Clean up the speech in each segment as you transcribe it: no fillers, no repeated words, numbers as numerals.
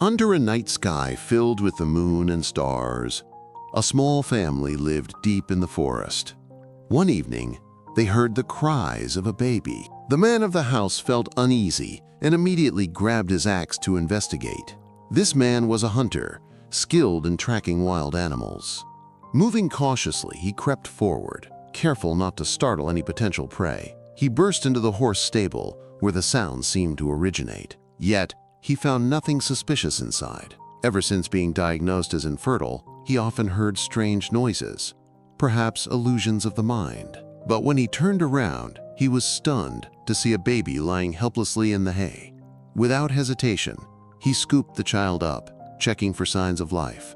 Under a night sky filled with the moon and stars, a small family lived deep in the forest. One evening, they heard the cries of a baby. The man of the house felt uneasy and immediately grabbed his axe to investigate. This man was a hunter, skilled in tracking wild animals. Moving cautiously, he crept forward, careful not to startle any potential prey. He burst into the horse stable, where the sound seemed to originate. Yet, he found nothing suspicious inside. Ever since being diagnosed as infertile, he often heard strange noises, perhaps illusions of the mind. But when he turned around, he was stunned to see a baby lying helplessly in the hay. Without hesitation, he scooped the child up, checking for signs of life.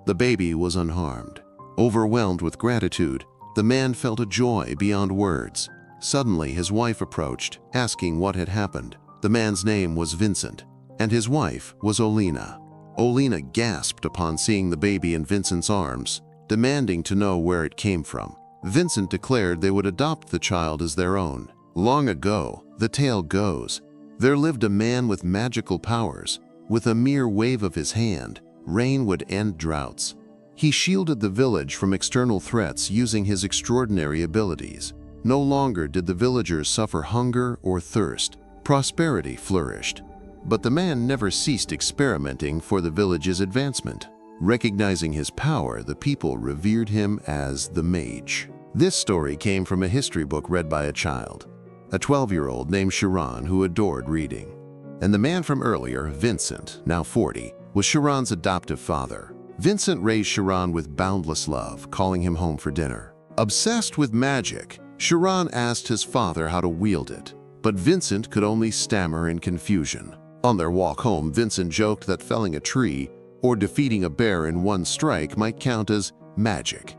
The baby was unharmed. Overwhelmed with gratitude, the man felt a joy beyond words. Suddenly, his wife approached, asking what had happened. The man's name was Vincent, and his wife was Olina. Olina gasped upon seeing the baby in Vincent's arms, demanding to know where it came from. Vincent declared they would adopt the child as their own. Long ago, the tale goes, there lived a man with magical powers. With a mere wave of his hand, rain would end droughts. He shielded the village from external threats using his extraordinary abilities. No longer did the villagers suffer hunger or thirst. Prosperity flourished. But the man never ceased experimenting for the village's advancement. Recognizing his power, the people revered him as the Mage. This story came from a history book read by a child, a 12-year-old named Chiron who adored reading. And the man from earlier, Vincent, now 40, was Chiron's adoptive father. Vincent raised Chiron with boundless love, calling him home for dinner. Obsessed with magic, Chiron asked his father how to wield it, but Vincent could only stammer in confusion. On their walk home, Vincent joked that felling a tree or defeating a bear in one strike might count as magic.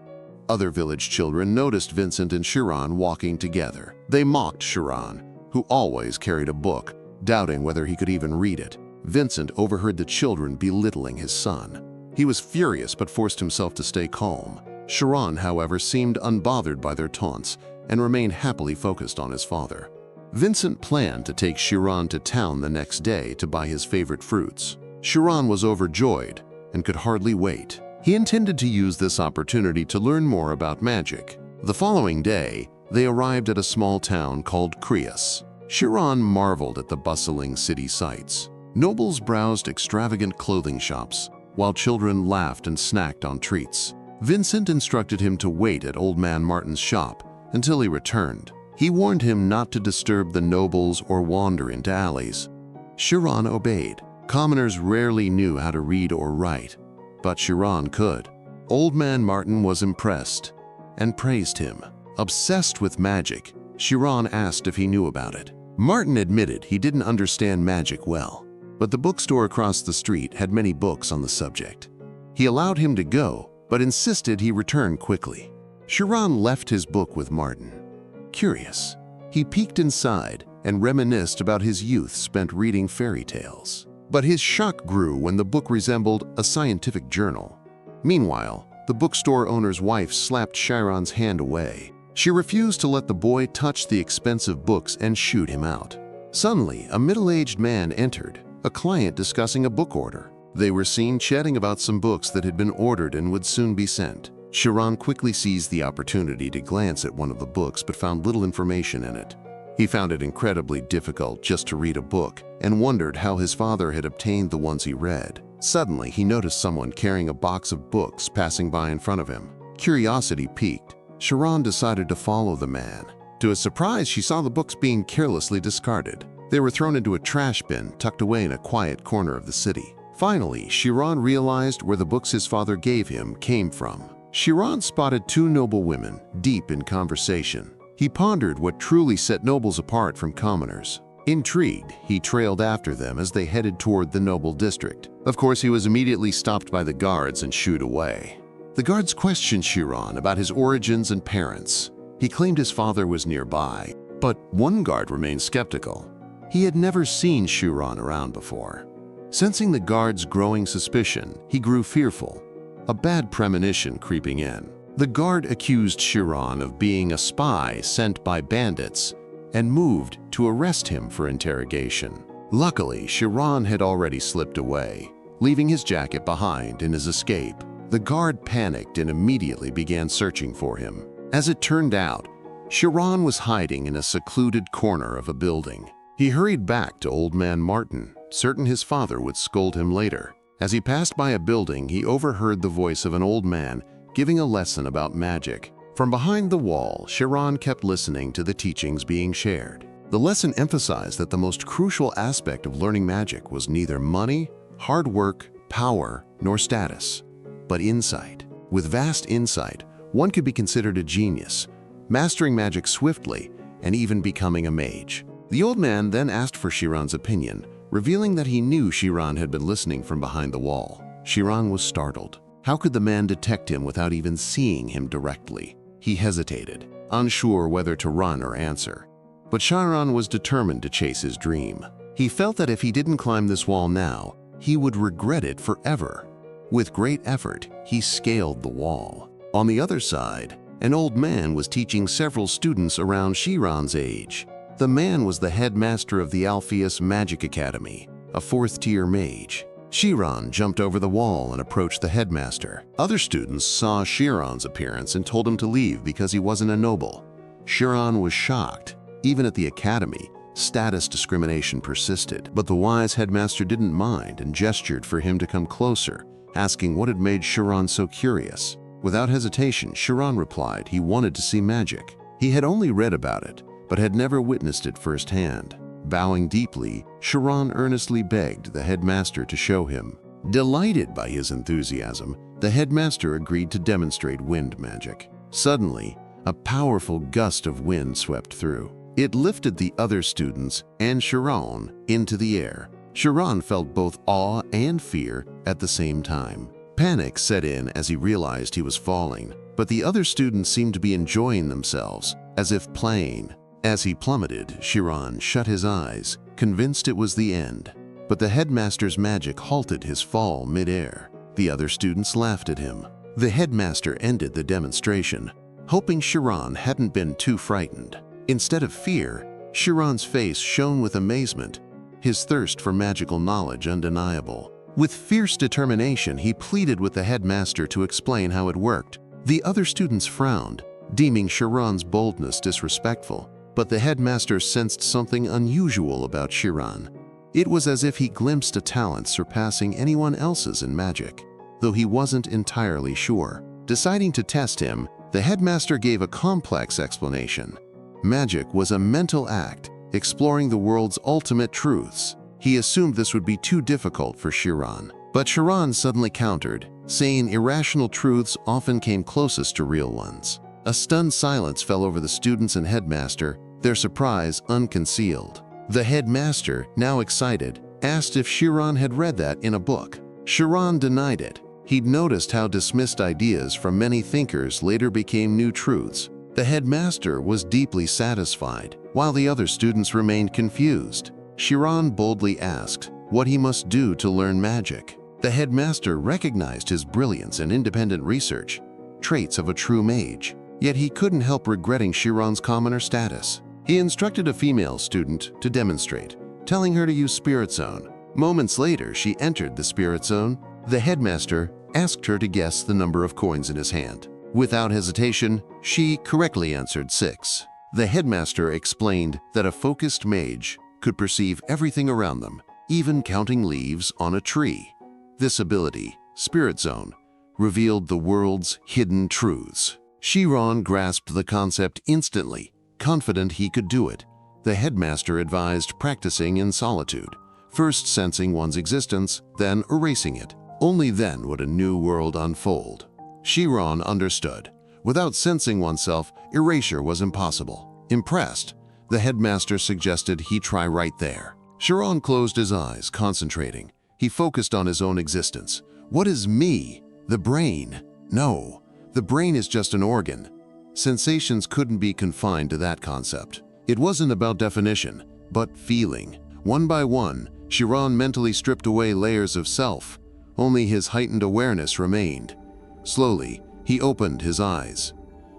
Other village children noticed Vincent and Chiron walking together. They mocked Chiron, who always carried a book, doubting whether he could even read it. Vincent overheard the children belittling his son. He was furious but forced himself to stay calm. Chiron, however, seemed unbothered by their taunts and remained happily focused on his father. Vincent planned to take Chiron to town the next day to buy his favorite fruits. Chiron was overjoyed and could hardly wait. He intended to use this opportunity to learn more about magic. The following day, they arrived at a small town called Creus. Chiron marveled at the bustling city sights. Nobles browsed extravagant clothing shops, while children laughed and snacked on treats. Vincent instructed him to wait at Old Man Martin's shop until he returned. He warned him not to disturb the nobles or wander into alleys. Chiron obeyed. Commoners rarely knew how to read or write, but Chiron could. Old Man Martin was impressed and praised him. Obsessed with magic, Chiron asked if he knew about it. Martin admitted he didn't understand magic well, but the bookstore across the street had many books on the subject. He allowed him to go, but insisted he return quickly. Chiron left his book with Martin. Curious, he peeked inside and reminisced about his youth spent reading fairy tales. But his shock grew when the book resembled a scientific journal. Meanwhile, the bookstore owner's wife slapped Chiron's hand away. She refused to let the boy touch the expensive books and shooed him out. Suddenly, a middle-aged man entered, a client discussing a book order. They were seen chatting about some books that had been ordered and would soon be sent. Chiron quickly seized the opportunity to glance at one of the books but found little information in it. He found it incredibly difficult just to read a book and wondered how his father had obtained the ones he read. Suddenly, he noticed someone carrying a box of books passing by in front of him. Curiosity piqued. Chiron decided to follow the man. To his surprise, she saw the books being carelessly discarded. They were thrown into a trash bin tucked away in a quiet corner of the city. Finally, Chiron realized where the books his father gave him came from. Chiron spotted two noble women, deep in conversation. He pondered what truly set nobles apart from commoners. Intrigued, he trailed after them as they headed toward the noble district. Of course, he was immediately stopped by the guards and shooed away. The guards questioned Chiron about his origins and parents. He claimed his father was nearby, but one guard remained skeptical. He had never seen Chiron around before. Sensing the guard's growing suspicion, he grew fearful, a bad premonition creeping in. The guard accused Chiron of being a spy sent by bandits and moved to arrest him for interrogation. Luckily, Chiron had already slipped away. leaving his jacket behind in his escape. The guard panicked and immediately began searching for him. As it turned out, Chiron was hiding in a secluded corner of a building. He hurried back to Old Man Martin, certain his father would scold him later. As he passed by a building, he overheard the voice of an old man giving a lesson about magic. From behind the wall, Chiron kept listening to the teachings being shared. The lesson emphasized that the most crucial aspect of learning magic was neither money, hard work, power, nor status, but insight. With vast insight, one could be considered a genius, mastering magic swiftly and even becoming a mage. The old man then asked for Chiron's opinion, revealing that he knew Chiron had been listening from behind the wall. Chiron was startled. How could the man detect him without even seeing him directly? He hesitated, unsure whether to run or answer. But Chiron was determined to chase his dream. He felt that if he didn't climb this wall now, he would regret it forever. With great effort, he scaled the wall. On the other side, an old man was teaching several students around Chiron's age. The man was the headmaster of the Alpheas Magic Academy, a fourth-tier mage. Chiron jumped over the wall and approached the headmaster. Other students saw Chiron's appearance and told him to leave because he wasn't a noble. Chiron was shocked. Even at the academy, status discrimination persisted, but the wise headmaster didn't mind and gestured for him to come closer, asking what had made Chiron so curious. Without hesitation, Chiron replied he wanted to see magic. He had only read about it, but had never witnessed it firsthand. Bowing deeply, Chiron earnestly begged the headmaster to show him. Delighted by his enthusiasm, the headmaster agreed to demonstrate wind magic. Suddenly, a powerful gust of wind swept through. It lifted the other students and Chiron into the air. Chiron felt both awe and fear at the same time. Panic set in as he realized he was falling, but the other students seemed to be enjoying themselves, as if playing. As he plummeted, Chiron shut his eyes, convinced it was the end. But the headmaster's magic halted his fall mid-air. The other students laughed at him. The headmaster ended the demonstration, hoping Chiron hadn't been too frightened. Instead of fear, Chiron's face shone with amazement, his thirst for magical knowledge undeniable. With fierce determination, he pleaded with the headmaster to explain how it worked. The other students frowned, deeming Chiron's boldness disrespectful, but the headmaster sensed something unusual about Chiron. It was as if he glimpsed a talent surpassing anyone else's in magic, though he wasn't entirely sure. Deciding to test him, the headmaster gave a complex explanation. Magic was a mental act, exploring the world's ultimate truths. He assumed this would be too difficult for Chiron. But Chiron suddenly countered, saying irrational truths often came closest to real ones. A stunned silence fell over the students and headmaster, their surprise unconcealed. The headmaster, now excited, asked if Chiron had read that in a book. Chiron denied it. He'd noticed how dismissed ideas from many thinkers later became new truths. The headmaster was deeply satisfied, while the other students remained confused. Chiron boldly asked what he must do to learn magic. The headmaster recognized his brilliance and independent research, traits of a true mage. Yet he couldn't help regretting Chiron's commoner status. He instructed a female student to demonstrate, telling her to use Spirit Zone. Moments later, she entered the Spirit Zone. The headmaster asked her to guess the number of coins in his hand. Without hesitation, she correctly answered 6. The headmaster explained that a focused mage could perceive everything around them, even counting leaves on a tree. This ability, Spirit Zone, revealed the world's hidden truths. Chiron grasped the concept instantly, confident he could do it. The headmaster advised practicing in solitude, first sensing one's existence, then erasing it. Only then would a new world unfold. Chiron understood. Without sensing oneself, erasure was impossible. Impressed, the headmaster suggested he try right there. Chiron closed his eyes, concentrating. He focused on his own existence. What is me? The brain? No. The brain is just an organ. Sensations couldn't be confined to that concept. It wasn't about definition, but feeling. One by one, Chiron mentally stripped away layers of self. Only his heightened awareness remained. Slowly, he opened his eyes.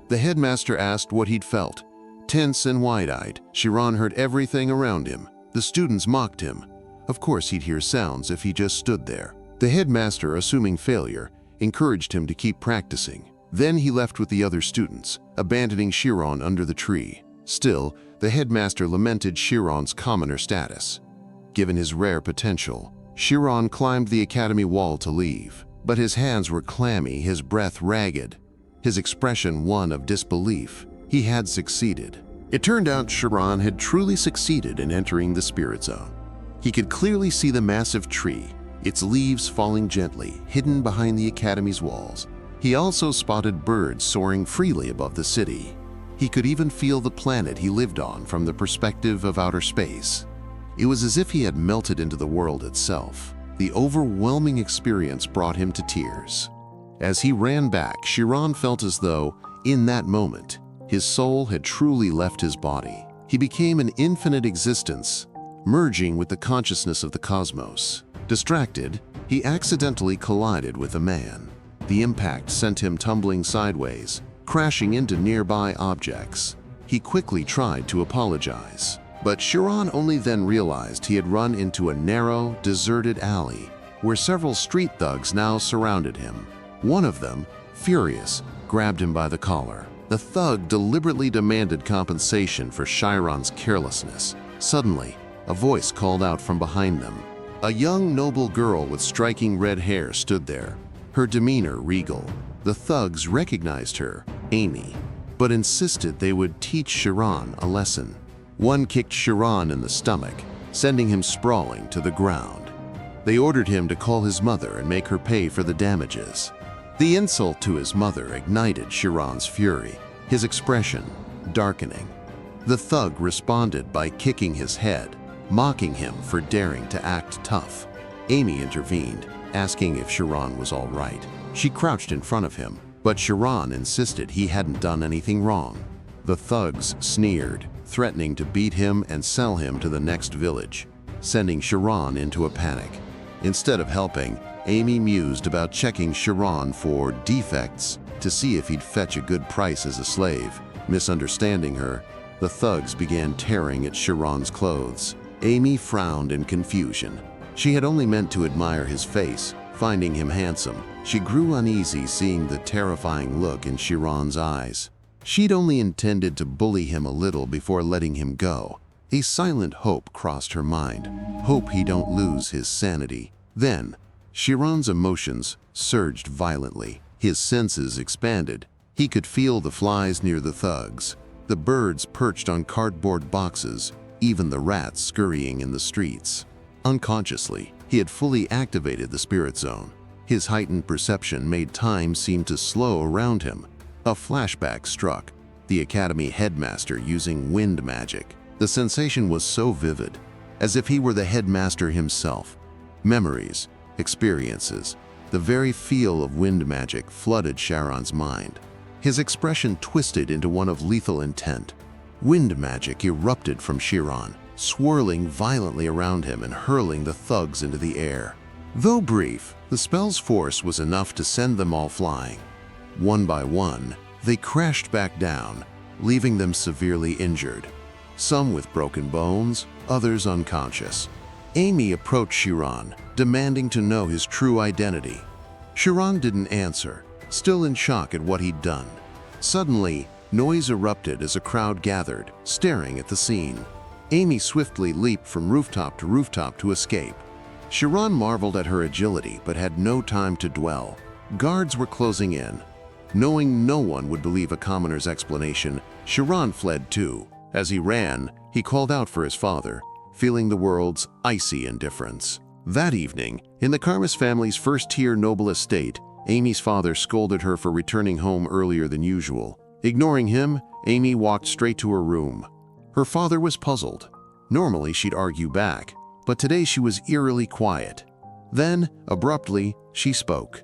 The headmaster asked what he'd felt. Tense and wide-eyed, Chiron heard everything around him. The students mocked him. Of course he'd hear sounds if he just stood there. The headmaster, assuming failure, encouraged him to keep practicing. Then he left with the other students, abandoning Chiron under the tree. Still, the headmaster lamented Chiron's commoner status. Given his rare potential, Chiron climbed the academy wall to leave, but his hands were clammy, his breath ragged, his expression one of disbelief. He had succeeded. It turned out Chiron had truly succeeded in entering the spirit zone. He could clearly see the massive tree, its leaves falling gently, hidden behind the academy's walls. He also spotted birds soaring freely above the city. He could even feel the planet he lived on from the perspective of outer space. It was as if he had melted into the world itself. The overwhelming experience brought him to tears. As he ran back, Chiron felt as though, in that moment, his soul had truly left his body. He became an infinite existence, merging with the consciousness of the cosmos. Distracted, he accidentally collided with a man. The impact sent him tumbling sideways, crashing into nearby objects. He quickly tried to apologize, but Chiron only then realized he had run into a narrow, deserted alley where several street thugs now surrounded him. One of them, furious, grabbed him by the collar. The thug deliberately demanded compensation for Chiron's carelessness. Suddenly, a voice called out from behind them. A young, noble girl with striking red hair stood there, her demeanor regal. The thugs recognized her, Amy, but insisted they would teach Chiron a lesson. One kicked Chiron in the stomach, sending him sprawling to the ground. They ordered him to call his mother and make her pay for the damages. The insult to his mother ignited Chiron's fury, his expression darkening. The thug responded by kicking his head, mocking him for daring to act tough. Amy intervened, asking if Chiron was all right. She crouched in front of him, but Chiron insisted he hadn't done anything wrong. The thugs sneered, threatening to beat him and sell him to the next village, sending Chiron into a panic. Instead of helping, Amy mused about checking Chiron for defects to see if he'd fetch a good price as a slave. Misunderstanding her, the thugs began tearing at Chiron's clothes. Amy frowned in confusion. She had only meant to admire his face, finding him handsome. She grew uneasy seeing the terrifying look in Chiron's eyes. She'd only intended to bully him a little before letting him go. A silent hope crossed her mind. Hope he don't lose his sanity. Then, Chiron's emotions surged violently. His senses expanded. He could feel the flies near the thugs, the birds perched on cardboard boxes, even the rats scurrying in the streets. Unconsciously, he had fully activated the spirit zone. His heightened perception made time seem to slow around him. A flashback struck, the academy headmaster using wind magic. The sensation was so vivid, as if he were the headmaster himself. Memories, experiences, the very feel of wind magic flooded Chiron's mind. His expression twisted into one of lethal intent. Wind magic erupted from Chiron, swirling violently around him and hurling the thugs into the air. Though brief, the spell's force was enough to send them all flying. One by one, they crashed back down, leaving them severely injured. Some with broken bones, others unconscious. Amy approached Chiron, demanding to know his true identity. Chiron didn't answer, still in shock at what he'd done. Suddenly, noise erupted as a crowd gathered, staring at the scene. Amy swiftly leaped from rooftop to escape. Chiron marveled at her agility but had no time to dwell. Guards were closing in. Knowing no one would believe a commoner's explanation, Chiron fled too. As he ran, he called out for his father, feeling the world's icy indifference. That evening, in the Karmas family's first-tier noble estate, Amy's father scolded her for returning home earlier than usual. Ignoring him, Amy walked straight to her room. Her father was puzzled. Normally, she'd argue back, but today she was eerily quiet. Then, abruptly, she spoke.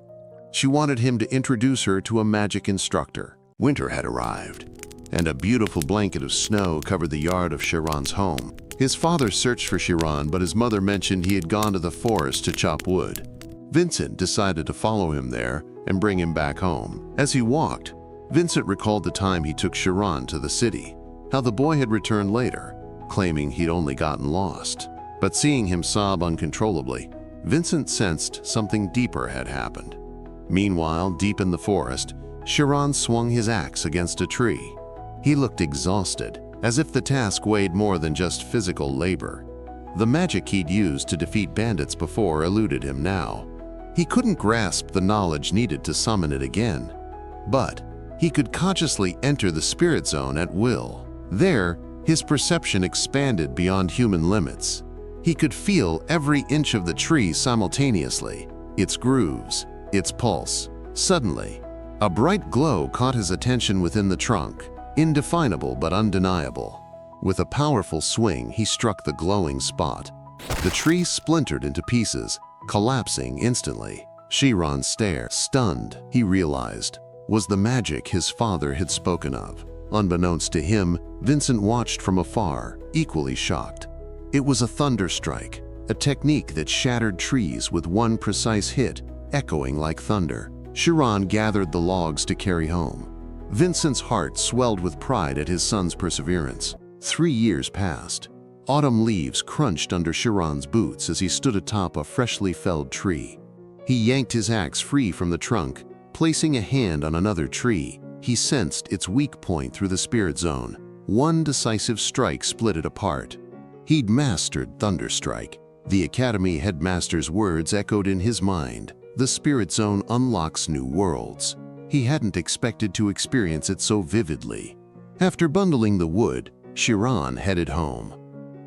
She wanted him to introduce her to a magic instructor. Winter had arrived, and a beautiful blanket of snow covered the yard of Chiron's home. His father searched for Chiron, but his mother mentioned he had gone to the forest to chop wood. Vincent decided to follow him there and bring him back home. As he walked, Vincent recalled the time he took Chiron to the city, how the boy had returned later, claiming he'd only gotten lost. But seeing him sob uncontrollably, Vincent sensed something deeper had happened. Meanwhile, deep in the forest, Chiron swung his axe against a tree. He looked exhausted, as if the task weighed more than just physical labor. The magic he'd used to defeat bandits before eluded him now. He couldn't grasp the knowledge needed to summon it again. But he could consciously enter the spirit zone at will. There, his perception expanded beyond human limits. He could feel every inch of the tree simultaneously, its grooves, its pulse. Suddenly, a bright glow caught his attention within the trunk, indefinable but undeniable. With a powerful swing, he struck the glowing spot. The tree splintered into pieces, collapsing instantly. Chiron stared. Stunned, he realized, was the magic his father had spoken of. Unbeknownst to him, Vincent watched from afar, equally shocked. It was a thunder strike, a technique that shattered trees with one precise hit, echoing like thunder. Chiron gathered the logs to carry home. Vincent's heart swelled with pride at his son's perseverance. 3 years passed. Autumn leaves crunched under Chiron's boots as he stood atop a freshly felled tree. He yanked his axe free from the trunk, placing a hand on another tree. He sensed its weak point through the spirit zone. One decisive strike split it apart. He'd mastered Thunderstrike. The Academy headmaster's words echoed in his mind. The spirit zone unlocks new worlds. He hadn't expected to experience it so vividly. After bundling the wood, Chiron headed home.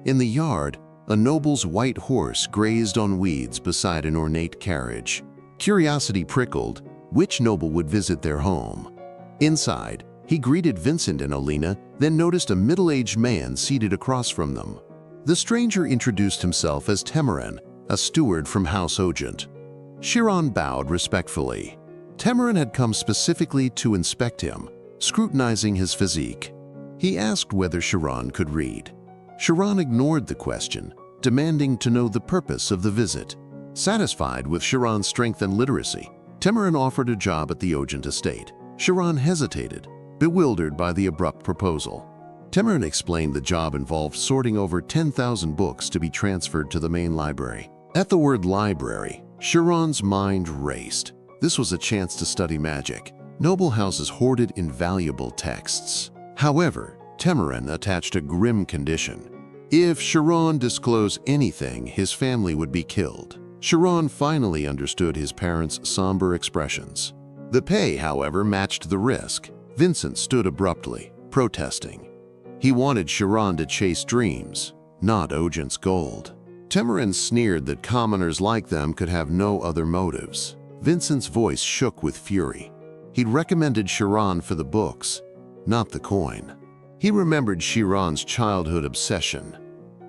In the yard, a noble's white horse grazed on weeds beside an ornate carriage. Curiosity prickled. Which noble would visit their home? Inside, he greeted Vincent and Olina, then noticed a middle-aged man seated across from them. The stranger introduced himself as Temuran, a steward from House Ogent. Chiron bowed respectfully. Temuran had come specifically to inspect him, scrutinizing his physique. He asked whether Chiron could read. Chiron ignored the question, demanding to know the purpose of the visit. Satisfied with Chiron's strength and literacy, Temuran offered a job at the Ogent estate. Chiron hesitated, bewildered by the abrupt proposal. Temuran explained the job involved sorting over 10,000 books to be transferred to the main library. At the word library, Chiron's mind raced. This was a chance to study magic. Noble houses hoarded invaluable texts. However, Temuran attached a grim condition. If Chiron disclosed anything, his family would be killed. Chiron finally understood his parents' somber expressions. The pay, however, matched the risk. Vincent stood abruptly, protesting. He wanted Chiron to chase dreams, not Ogent's gold. Temuran sneered that commoners like them could have no other motives. Vincent's voice shook with fury. He'd recommended Chiron for the books, not the coin. He remembered Chiron's childhood obsession,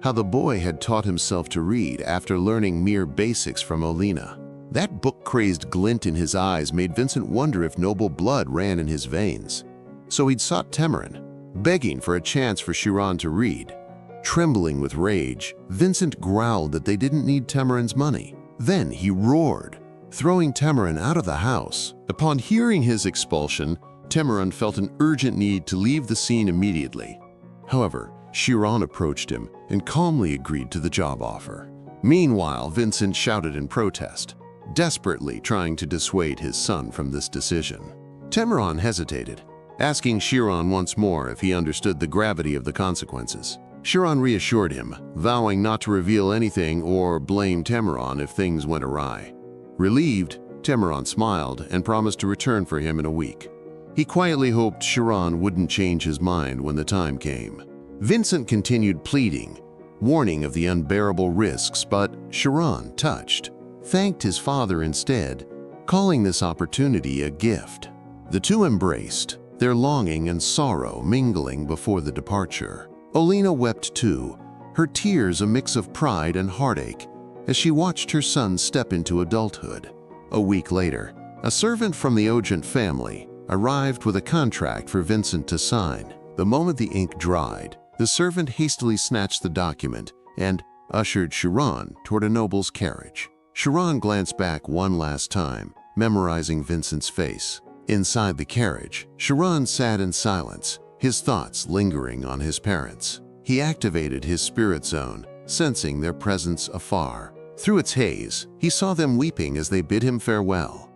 how the boy had taught himself to read after learning mere basics from Olina. That book-crazed glint in his eyes made Vincent wonder if noble blood ran in his veins. So he'd sought Temuran, begging for a chance for Chiron to read. Trembling with rage, Vincent growled that they didn't need Temuran's money. Then he roared, throwing Temuran out of the house. Upon hearing his expulsion, Temuran felt an urgent need to leave the scene immediately. However, Chiron approached him and calmly agreed to the job offer. Meanwhile, Vincent shouted in protest, desperately trying to dissuade his son from this decision. Temuran hesitated, asking Chiron once more if he understood the gravity of the consequences. Chiron reassured him, vowing not to reveal anything or blame Temuran if things went awry. Relieved, Temuran smiled and promised to return for him in a week. He quietly hoped Chiron wouldn't change his mind when the time came. Vincent continued pleading, warning of the unbearable risks, but Chiron, touched, thanked his father instead, calling this opportunity a gift. The two embraced, their longing and sorrow mingling before the departure. Olina wept too, her tears a mix of pride and heartache, as she watched her son step into adulthood. A week later, a servant from the Ogent family arrived with a contract for Vincent to sign. The moment the ink dried, the servant hastily snatched the document and ushered Chiron toward a noble's carriage. Chiron glanced back one last time, memorizing Vincent's face. Inside the carriage, Chiron sat in silence, his thoughts lingering on his parents. He activated his spirit zone, sensing their presence afar. Through its haze, he saw them weeping as they bid him farewell.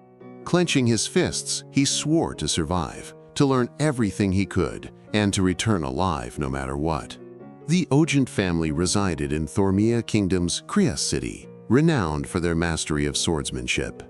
Clenching his fists, he swore to survive, to learn everything he could, and to return alive no matter what. The Ogent family resided in Thormia Kingdom's Kriya city, renowned for their mastery of swordsmanship.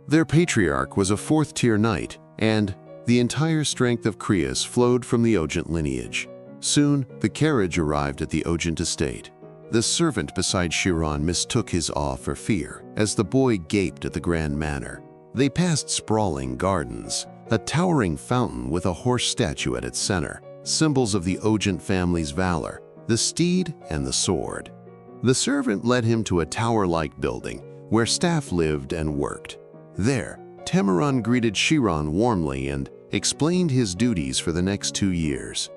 Their patriarch was a fourth-tier knight, and the entire strength of Krias flowed from the Ogent lineage. Soon, the carriage arrived at the Ogent estate. The servant beside Chiron mistook his awe for fear as the boy gaped at the grand manor. They passed sprawling gardens, a towering fountain with a horse statue at its center, symbols of the Ogent family's valor, the steed and the sword. The servant led him to a tower-like building where staff lived and worked. There, Temuran greeted Chiron warmly and explained his duties for the next 2 years.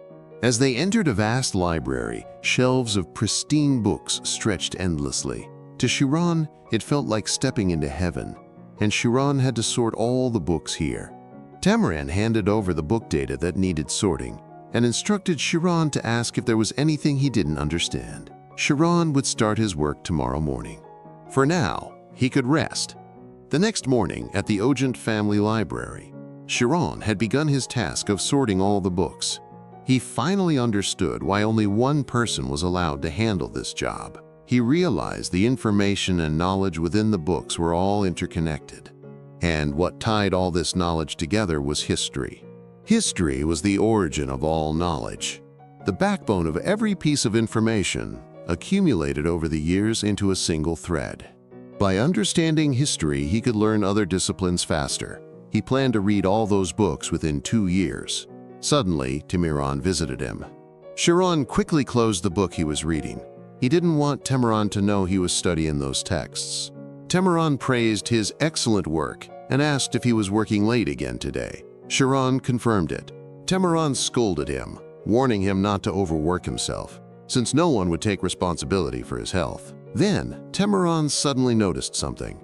As they entered a vast library, shelves of pristine books stretched endlessly. To Chiron, it felt like stepping into heaven, and Chiron had to sort all the books here. Temuran handed over the book data that needed sorting and instructed Chiron to ask if there was anything he didn't understand. Chiron would start his work tomorrow morning. For now, he could rest. The next morning at the Ogent family library, Chiron had begun his task of sorting all the books. He finally understood why only one person was allowed to handle this job. He realized the information and knowledge within the books were all interconnected. And what tied all this knowledge together was history. History was the origin of all knowledge, the backbone of every piece of information accumulated over the years into a single thread. By understanding history, he could learn other disciplines faster. He planned to read all those books within 2 years. Suddenly, Temuran visited him. Chiron quickly closed the book he was reading. He didn't want Temuran to know he was studying those texts. Temuran praised his excellent work and asked if he was working late again today. Chiron confirmed it. Temuran scolded him, warning him not to overwork himself, since no one would take responsibility for his health. Then, Temuran suddenly noticed something.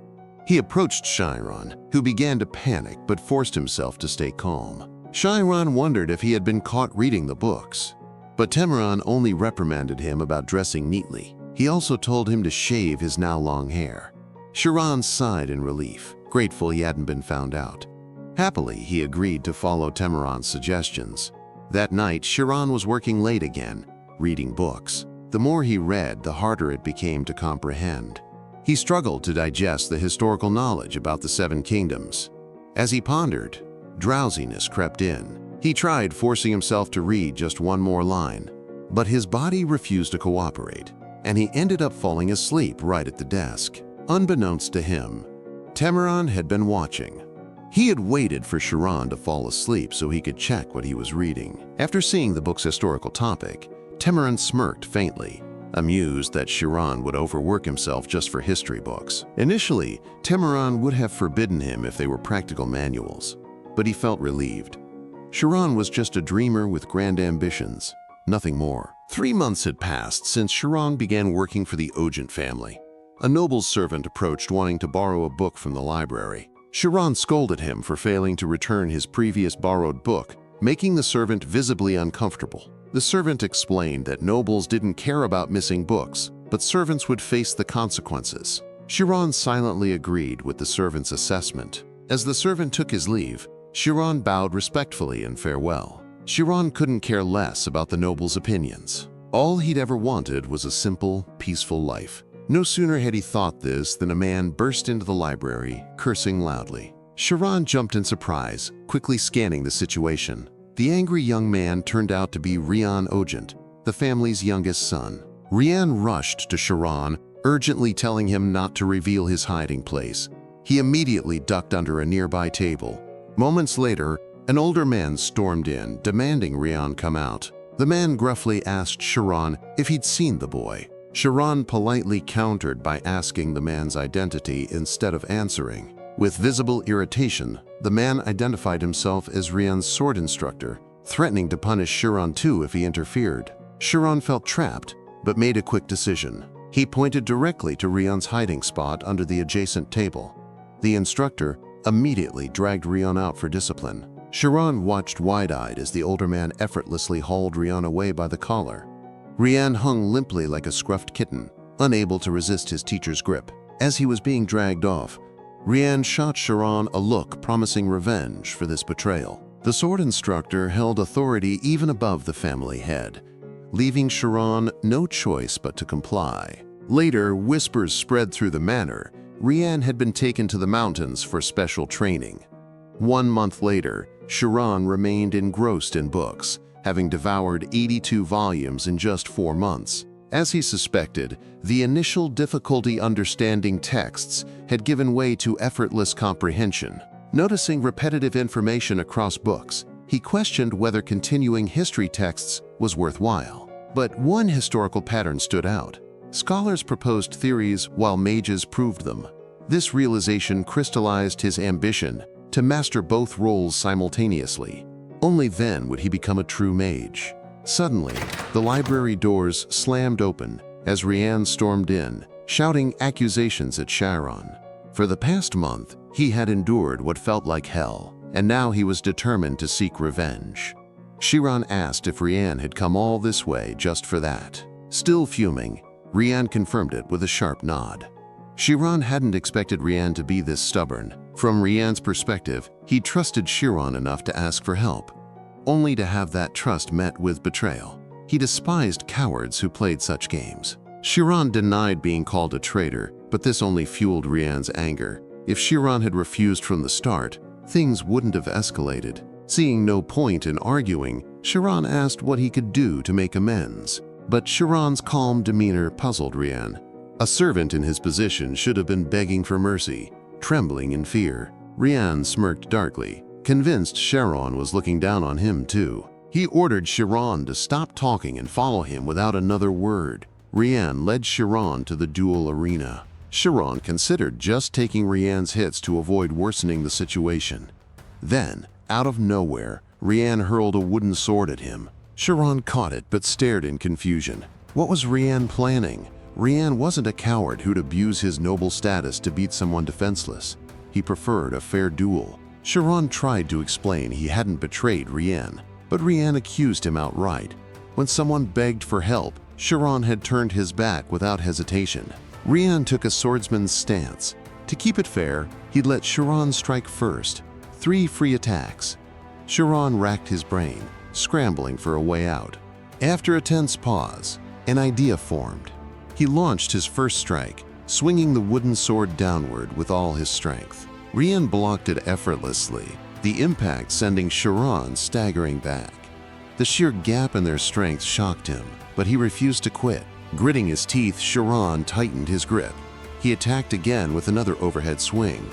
He approached Chiron, who began to panic but forced himself to stay calm. Chiron wondered if he had been caught reading the books, but Temuran only reprimanded him about dressing neatly. He also told him to shave his now long hair. Chiron sighed in relief, grateful he hadn't been found out. Happily, he agreed to follow Temuran's suggestions. That night, Chiron was working late again, reading books. The more he read, the harder it became to comprehend. He struggled to digest the historical knowledge about the 7 kingdoms. As he pondered, drowsiness crept in. He tried forcing himself to read just one more line, but his body refused to cooperate, and he ended up falling asleep right at the desk. Unbeknownst to him, Temuran had been watching. He had waited for Chiron to fall asleep so he could check what he was reading. After seeing the book's historical topic, Temuran smirked faintly, amused that Chiron would overwork himself just for history books. Initially, Temuran would have forbidden him if they were practical manuals, but he felt relieved. Chiron was just a dreamer with grand ambitions, nothing more. 3 months had passed since Chiron began working for the Ogent family. A noble's servant approached wanting to borrow a book from the library. Chiron scolded him for failing to return his previous borrowed book, making the servant visibly uncomfortable. The servant explained that nobles didn't care about missing books, but servants would face the consequences. Chiron silently agreed with the servant's assessment. As the servant took his leave, Chiron bowed respectfully in farewell. Chiron couldn't care less about the noble's opinions. All he'd ever wanted was a simple, peaceful life. No sooner had he thought this than a man burst into the library, cursing loudly. Chiron jumped in surprise, quickly scanning the situation. The angry young man turned out to be Rian Ogent, the family's youngest son. Rian rushed to Chiron, urgently telling him not to reveal his hiding place. He immediately ducked under a nearby table. Moments later, an older man stormed in, demanding Rian come out. The man gruffly asked Chiron if he'd seen the boy. Chiron politely countered by asking the man's identity instead of answering. With visible irritation, the man identified himself as Rian's sword instructor, threatening to punish Chiron too if he interfered. Chiron felt trapped, but made a quick decision. He pointed directly to Rian's hiding spot under the adjacent table. The instructor immediately dragged Rian out for discipline. Chiron watched wide-eyed as the older man effortlessly hauled Rian away by the collar. Rian hung limply like a scruffed kitten, unable to resist his teacher's grip. As he was being dragged off, Rianne shot Chiron a look promising revenge for this betrayal. The sword instructor held authority even above the family head, leaving Chiron no choice but to comply. Later, whispers spread through the manor. Rianne had been taken to the mountains for special training. 1 month later, Chiron remained engrossed in books, having devoured 82 volumes in just 4 months. As he suspected, the initial difficulty understanding texts had given way to effortless comprehension. Noticing repetitive information across books, he questioned whether continuing history texts was worthwhile. But one historical pattern stood out. Scholars proposed theories while mages proved them. This realization crystallized his ambition to master both roles simultaneously. Only then would he become a true mage. Suddenly, the library doors slammed open as Rianne stormed in, shouting accusations at Chiron. For the past month, he had endured what felt like hell, and now he was determined to seek revenge. Chiron asked if Rianne had come all this way just for that. Still fuming, Rianne confirmed it with a sharp nod. Chiron hadn't expected Rianne to be this stubborn. From Rianne's perspective, he trusted Chiron enough to ask for help, only to have that trust met with betrayal. He despised cowards who played such games. Chiron denied being called a traitor, but this only fueled Rianne's anger. If Chiron had refused from the start, things wouldn't have escalated. Seeing no point in arguing, Chiron asked what he could do to make amends. But Chiron's calm demeanor puzzled Rianne. A servant in his position should have been begging for mercy, trembling in fear. Rianne smirked darkly, convinced Chiron was looking down on him too. He ordered Chiron to stop talking and follow him without another word. Rianne led Chiron to the duel arena. Chiron considered just taking Rianne's hits to avoid worsening the situation. Then, out of nowhere, Rianne hurled a wooden sword at him. Chiron caught it but stared in confusion. What was Rianne planning? Rianne wasn't a coward who'd abuse his noble status to beat someone defenseless. He preferred a fair duel. Chiron tried to explain he hadn't betrayed Rianne, but Rianne accused him outright. When someone begged for help, Chiron had turned his back without hesitation. Rianne took a swordsman's stance. To keep it fair, he'd let Chiron strike first. 3 free attacks. Chiron racked his brain, scrambling for a way out. After a tense pause, an idea formed. He launched his first strike, swinging the wooden sword downward with all his strength. Rian blocked it effortlessly, the impact sending Chiron staggering back. The sheer gap in their strength shocked him, but he refused to quit. Gritting his teeth, Chiron tightened his grip. He attacked again with another overhead swing.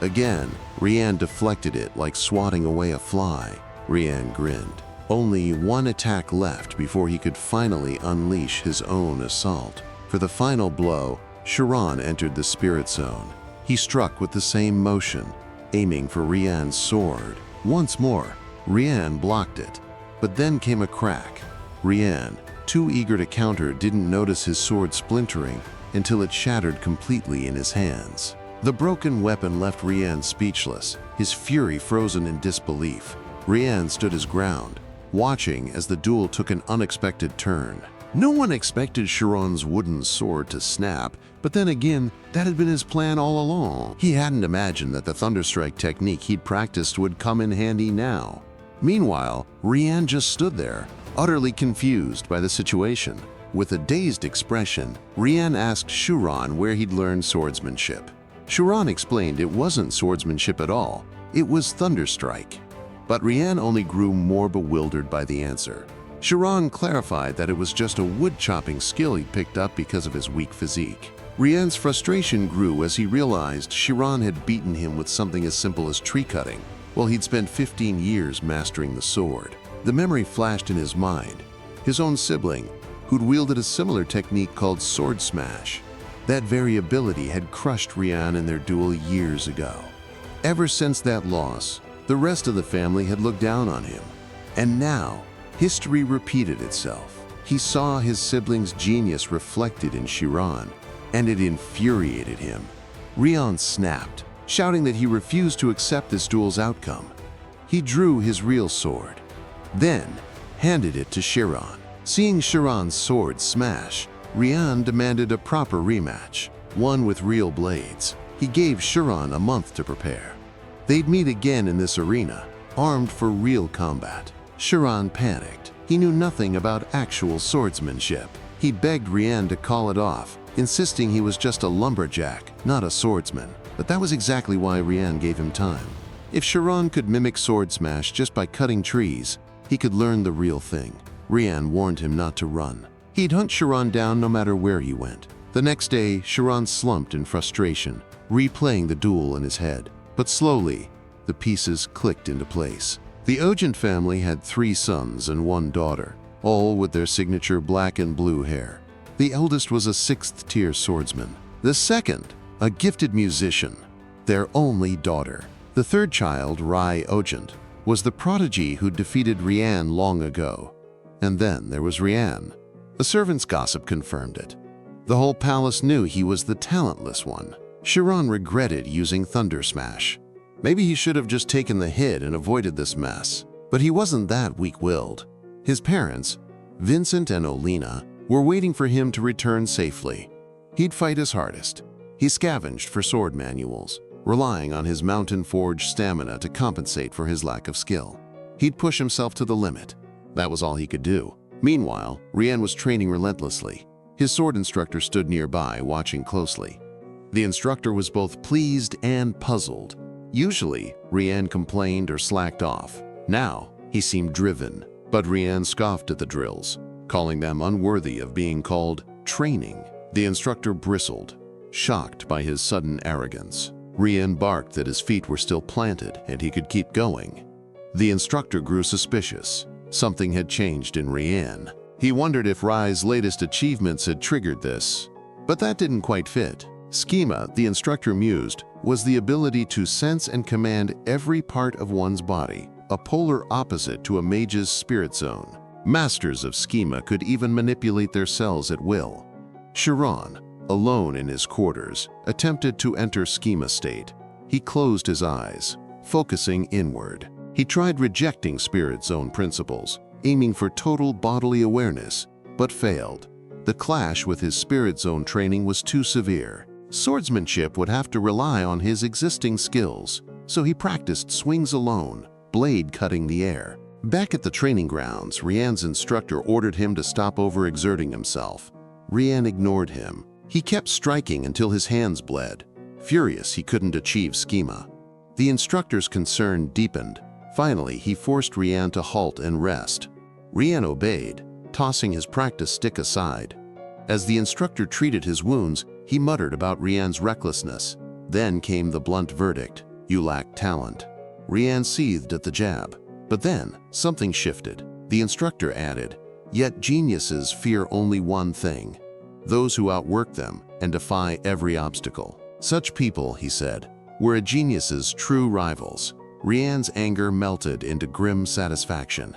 Again, Rianne deflected it like swatting away a fly. Rianne grinned. Only one attack left before he could finally unleash his own assault. For the final blow, Chiron entered the spirit zone. He struck with the same motion, aiming for Rianne's sword. Once more, Rianne blocked it, but then came a crack. Rianne, too eager to counter, didn't notice his sword splintering until it shattered completely in his hands. The broken weapon left Rianne speechless, his fury frozen in disbelief. Rianne stood his ground, watching as the duel took an unexpected turn. No one expected Chiron's wooden sword to snap, but then again, that had been his plan all along. He hadn't imagined that the Thunderstrike technique he'd practiced would come in handy now. Meanwhile, Rianne just stood there, utterly confused by the situation. With a dazed expression, Rianne asked Chiron where he'd learned swordsmanship. Chiron explained it wasn't swordsmanship at all, it was Thunderstrike. But Rianne only grew more bewildered by the answer. Chiron clarified that it was just a wood-chopping skill he'd picked up because of his weak physique. Rianne's frustration grew as he realized Chiron had beaten him with something as simple as tree cutting, while he'd spent 15 years mastering the sword. The memory flashed in his mind. His own sibling, who'd wielded a similar technique called sword smash. That very ability had crushed Rianne in their duel years ago. Ever since that loss, the rest of the family had looked down on him. And now, history repeated itself. He saw his sibling's genius reflected in Chiron, and it infuriated him. Rian snapped, shouting that he refused to accept this duel's outcome. He drew his real sword, then handed it to Chiron. Seeing Chiron's sword smash, Rian demanded a proper rematch. one with real blades. He gave Chiron a month to prepare. They'd meet again in this arena, armed for real combat. Chiron panicked. He knew nothing about actual swordsmanship. He begged Rianne to call it off, insisting he was just a lumberjack, not a swordsman. But that was exactly why Rianne gave him time. If Chiron could mimic sword smash just by cutting trees, he could learn the real thing. Rianne warned him not to run. He'd hunt Chiron down no matter where he went. The next day, Chiron slumped in frustration, replaying the duel in his head. But slowly, the pieces clicked into place. The Ogent family had 3 sons and 1 daughter, all with their signature black and blue hair. The eldest was a 6th-tier swordsman. The second, a gifted musician. Their only daughter. The third child, Rai Ogent, was the prodigy who defeated Rianne long ago. And then there was Rianne. The servants' gossip confirmed it. The whole palace knew he was the talentless one. Chiron regretted using Thunder Smash. Maybe he should have just taken the hit and avoided this mess. But he wasn't that weak-willed. His parents, Vincent and Olina, were waiting for him to return safely. He'd fight his hardest. He scavenged for sword manuals, relying on his mountain-forged stamina to compensate for his lack of skill. He'd push himself to the limit. That was all he could do. Meanwhile, Rianne was training relentlessly. His sword instructor stood nearby, watching closely. The instructor was both pleased and puzzled. Usually, Rianne complained or slacked off. Now, he seemed driven. But Rianne scoffed at the drills, calling them unworthy of being called training. The instructor bristled, shocked by his sudden arrogance. Rianne barked that his feet were still planted and he could keep going. The instructor grew suspicious. Something had changed in Rianne. He wondered if Rai's latest achievements had triggered this. But that didn't quite fit. Schema, the instructor mused, was the ability to sense and command every part of one's body, a polar opposite to a mage's spirit zone. Masters of schema could even manipulate their cells at will. Chiron, alone in his quarters, attempted to enter schema state. He closed his eyes, focusing inward. He tried rejecting spirit zone principles, aiming for total bodily awareness, but failed. The clash with his spirit zone training was too severe. Swordsmanship would have to rely on his existing skills, so he practiced swings alone, blade cutting the air. Back at the training grounds, Rianne's instructor ordered him to stop overexerting himself. Rianne ignored him. He kept striking until his hands bled. Furious he couldn't achieve schema. The instructor's concern deepened. Finally, he forced Rianne to halt and rest. Rianne obeyed, tossing his practice stick aside. As the instructor treated his wounds, he muttered about Rianne's recklessness. Then came the blunt verdict: "You lack talent." Rianne seethed at the jab. But then, something shifted. The instructor added, "Yet geniuses fear only one thing: those who outwork them and defy every obstacle." Such people, he said, were a genius's true rivals. Rianne's anger melted into grim satisfaction.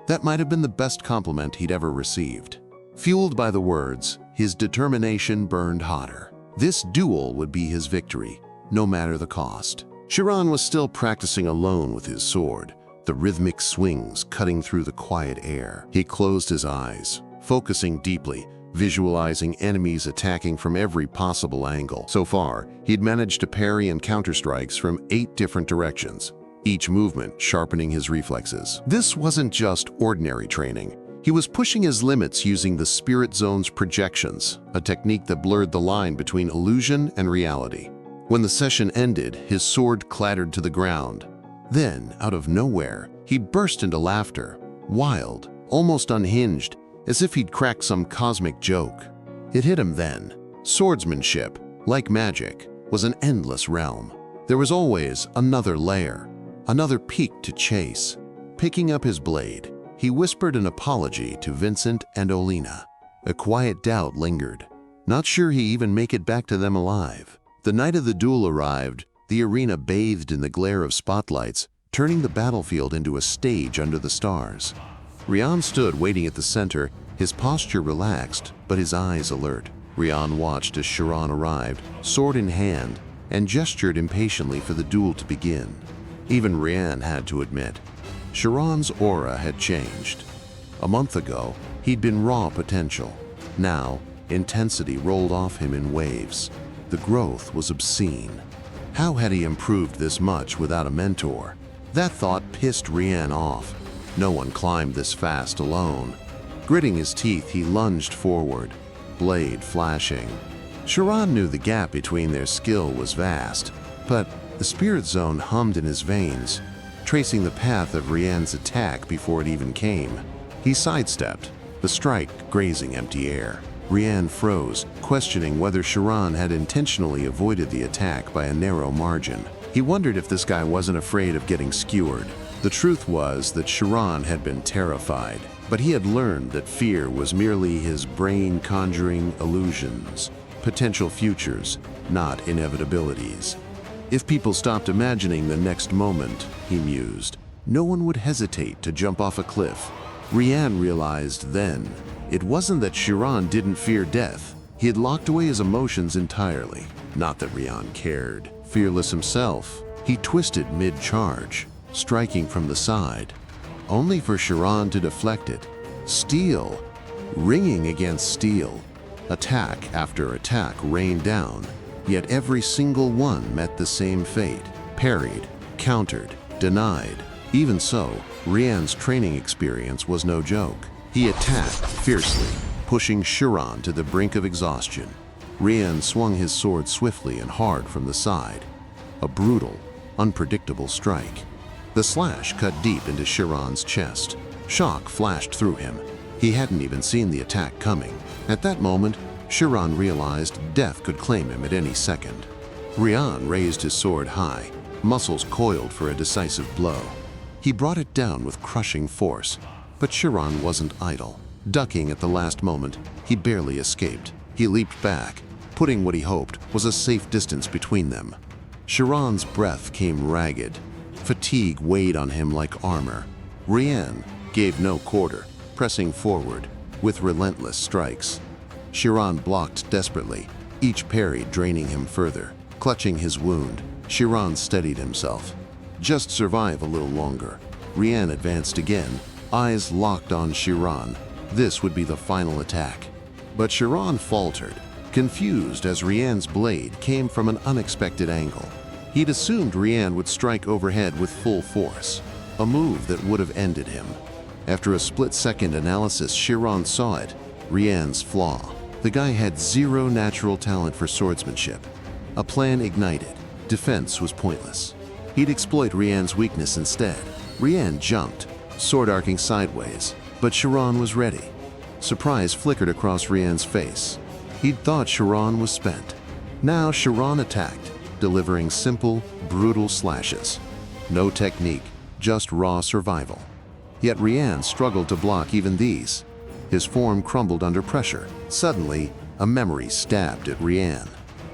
That might have been the best compliment he'd ever received. Fueled by the words, his determination burned hotter. This duel would be his victory, no matter the cost. Chiron was still practicing alone with his sword, the rhythmic swings cutting through the quiet air. He closed his eyes, focusing deeply, visualizing enemies attacking from every possible angle. So far, he'd managed to parry and counterstrikes from 8 different directions, each movement sharpening his reflexes. This wasn't just ordinary training. He was pushing his limits using the Spirit Zone's projections, a technique that blurred the line between illusion and reality. When the session ended, his sword clattered to the ground. Then, out of nowhere, he burst into laughter, wild, almost unhinged, as if he'd cracked some cosmic joke. It hit him then. Swordsmanship, like magic, was an endless realm. There was always another layer, another peak to chase. Picking up his blade, he whispered an apology to Vincent and Olina. A quiet doubt lingered, not sure he'd even make it back to them alive. The night of the duel arrived, the arena bathed in the glare of spotlights, turning the battlefield into a stage under the stars. Rian stood waiting at the center, his posture relaxed, but his eyes alert. Rian watched as Chiron arrived, sword in hand, and gestured impatiently for the duel to begin. Even Rian had to admit, Chiron's aura had changed. A month ago, he'd been raw potential. Now, intensity rolled off him in waves. The growth was obscene. How had he improved this much without a mentor? That thought pissed Rian off. No one climbed this fast alone. Gritting his teeth, he lunged forward, blade flashing. Chiron knew the gap between their skill was vast, but the spirit zone hummed in his veins, tracing the path of Rian's attack before it even came. He sidestepped, the strike grazing empty air. Rian froze, questioning whether Chiron had intentionally avoided the attack by a narrow margin. He wondered if this guy wasn't afraid of getting skewered. The truth was that Chiron had been terrified, but he had learned that fear was merely his brain conjuring illusions, potential futures, not inevitabilities. If people stopped imagining the next moment, he mused, no one would hesitate to jump off a cliff. Rian realized then, it wasn't that Chiron didn't fear death. He had locked away his emotions entirely. Not that Rian cared. Fearless himself, he twisted mid-charge, striking from the side, only for Chiron to deflect it. Steel, ringing against steel. Attack after attack rained down, yet every single one met the same fate. Parried, countered, denied. Even so, Rian's training experience was no joke. He attacked fiercely, pushing Chiron to the brink of exhaustion. Rian swung his sword swiftly and hard from the side. A brutal, unpredictable strike. The slash cut deep into Chiron's chest. Shock flashed through him. He hadn't even seen the attack coming. At that moment, Chiron realized death could claim him at any second. Rian raised his sword high, muscles coiled for a decisive blow. He brought it down with crushing force, but Chiron wasn't idle. Ducking at the last moment, he barely escaped. He leaped back, putting what he hoped was a safe distance between them. Chiron's breath came ragged. Fatigue weighed on him like armor. Rian gave no quarter, pressing forward with relentless strikes. Chiron blocked desperately, each parry draining him further. Clutching his wound, Chiron steadied himself. Just survive a little longer. Rian advanced again, eyes locked on Chiron. This would be the final attack. But Chiron faltered, confused as Rian's blade came from an unexpected angle. He'd assumed Rian would strike overhead with full force, a move that would have ended him. After a split-second analysis, Chiron saw it, Rian's flaw. The guy had zero natural talent for swordsmanship. A plan ignited. Defense was pointless. He'd exploit Rian's weakness instead. Rian jumped, sword arcing sideways, but Chiron was ready. Surprise flickered across Rian's face. He'd thought Chiron was spent. Now Chiron attacked, delivering simple, brutal slashes. No technique, just raw survival. Yet Rian struggled to block even these. His form crumbled under pressure. Suddenly, a memory stabbed at Rian.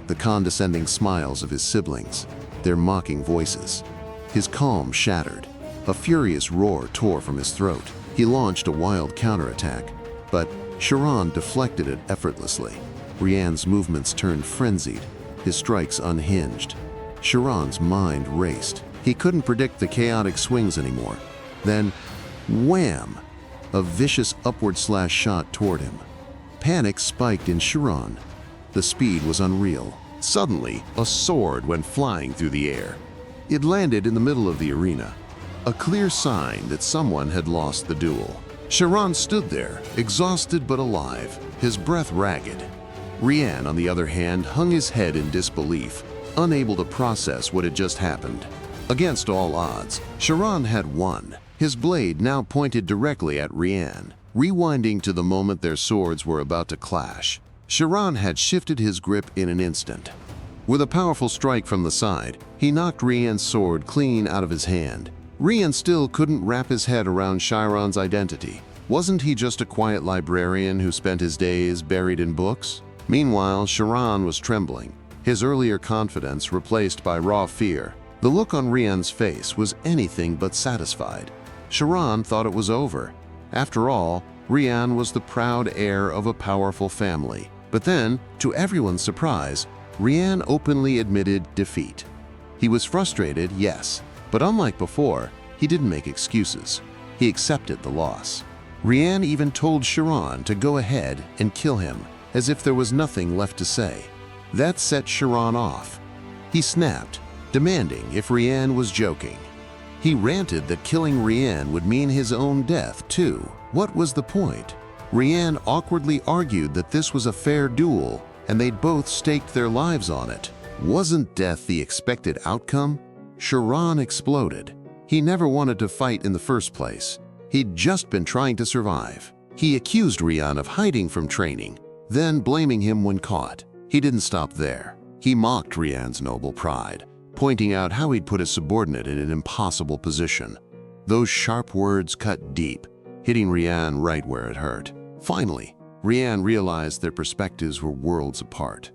The condescending smiles of his siblings, their mocking voices. His calm shattered. A furious roar tore from his throat. He launched a wild counterattack, but Chiron deflected it effortlessly. Rian's movements turned frenzied, his strikes unhinged. Chiron's mind raced. He couldn't predict the chaotic swings anymore. Then, wham! A vicious upward slash shot toward him. Panic spiked in Chiron. The speed was unreal. Suddenly, a sword went flying through the air. It landed in the middle of the arena, a clear sign that someone had lost the duel. Chiron stood there, exhausted but alive, his breath ragged. Rian, on the other hand, hung his head in disbelief, unable to process what had just happened. Against all odds, Chiron had won. His blade now pointed directly at Rian, rewinding to the moment their swords were about to clash. Chiron had shifted his grip in an instant. With a powerful strike from the side, he knocked Rian's sword clean out of his hand. Rian still couldn't wrap his head around Chiron's identity. Wasn't he just a quiet librarian who spent his days buried in books? Meanwhile, Chiron was trembling, his earlier confidence replaced by raw fear. The look on Rian's face was anything but satisfied. Chiron thought it was over. After all, Rian was the proud heir of a powerful family. But then, to everyone's surprise, Rian openly admitted defeat. He was frustrated, yes, but unlike before, he didn't make excuses. He accepted the loss. Rian even told Chiron to go ahead and kill him, as if there was nothing left to say. That set Chiron off. He snapped, demanding if Rianne was joking. He ranted that killing Rianne would mean his own death, too. What was the point? Rianne awkwardly argued that this was a fair duel, and they'd both staked their lives on it. Wasn't death the expected outcome? Chiron exploded. He never wanted to fight in the first place. He'd just been trying to survive. He accused Rian of hiding from training, then blaming him when caught. He didn't stop there. He mocked Rianne's noble pride, pointing out how he'd put a subordinate in an impossible position. Those sharp words cut deep, hitting Rianne right where it hurt. Finally, Rianne realized their perspectives were worlds apart.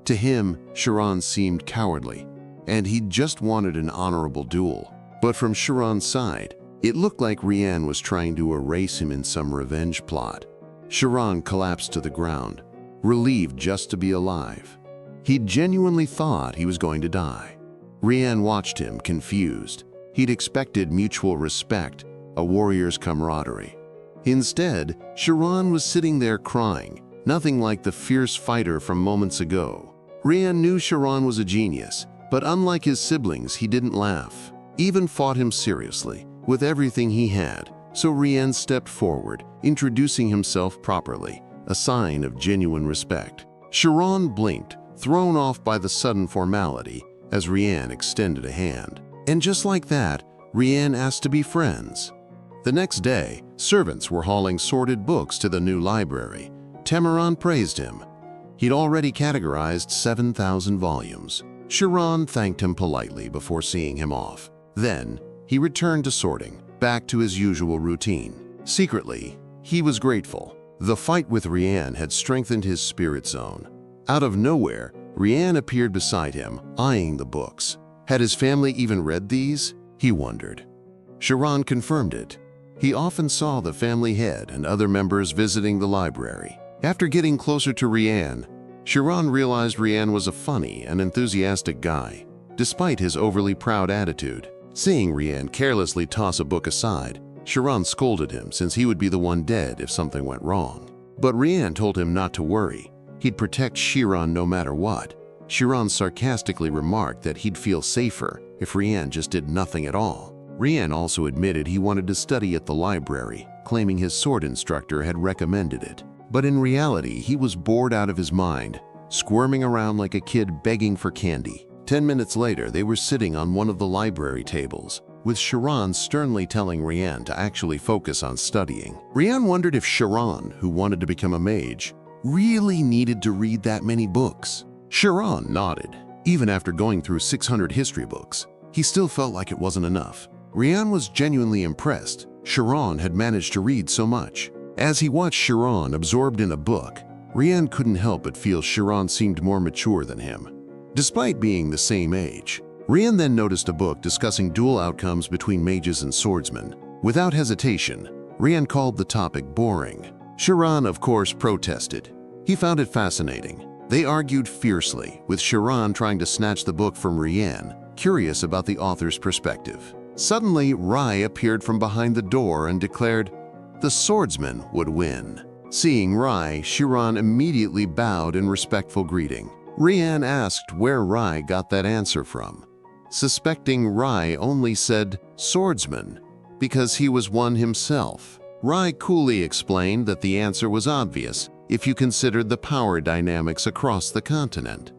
To him, Chiron seemed cowardly, and he'd just wanted an honorable duel. But from Chiron's side, it looked like Rianne was trying to erase him in some revenge plot. Chiron collapsed to the ground, relieved just to be alive. He genuinely thought he was going to die. Rianne watched him, confused. He'd expected mutual respect, a warrior's camaraderie. Instead, Chiron was sitting there crying, nothing like the fierce fighter from moments ago. Rianne knew Chiron was a genius, but unlike his siblings, he didn't laugh. Even fought him seriously, with everything he had, so Rianne stepped forward, introducing himself properly, a sign of genuine respect. Chiron blinked, thrown off by the sudden formality, as Rianne extended a hand. And just like that, Rianne asked to be friends. The next day, servants were hauling sorted books to the new library. Temuran praised him. He'd already categorized 7,000 volumes. Chiron thanked him politely before seeing him off. Then, he returned to sorting, back to his usual routine. Secretly, he was grateful. The fight with Rianne had strengthened his spirit zone. Out of nowhere, Rianne appeared beside him, eyeing the books. Had his family even read these? He wondered. Chiron confirmed it. He often saw the family head and other members visiting the library. After getting closer to Rianne, Chiron realized Rianne was a funny and enthusiastic guy, despite his overly proud attitude. Seeing Rianne carelessly toss a book aside, Chiron scolded him since he would be the one dead if something went wrong. But Rianne told him not to worry. He'd protect Chiron no matter what. Chiron sarcastically remarked that he'd feel safer if Rianne just did nothing at all. Rianne also admitted he wanted to study at the library, claiming his sword instructor had recommended it. But in reality, he was bored out of his mind, squirming around like a kid begging for candy. 10 minutes later, they were sitting on one of the library tables, with Chiron sternly telling Rianne to actually focus on studying. Rianne wondered if Chiron, who wanted to become a mage, really needed to read that many books. Chiron nodded. Even after going through 600 history books, he still felt like it wasn't enough. Rianne was genuinely impressed. Chiron had managed to read so much. As he watched Chiron absorbed in a book, Rianne couldn't help but feel Chiron seemed more mature than him. Despite being the same age, Rianne then noticed a book discussing duel outcomes between mages and swordsmen. Without hesitation, Rianne called the topic boring. Chiron, of course, protested. He found it fascinating. They argued fiercely, with Chiron trying to snatch the book from Rianne, curious about the author's perspective. Suddenly, Rai appeared from behind the door and declared the swordsman would win. Seeing Rai, Chiron immediately bowed in respectful greeting. Rianne asked where Rai got that answer from. Suspecting Rai only said swordsman because he was one himself. Rai coolly explained that the answer was obvious if you considered the power dynamics across the continent.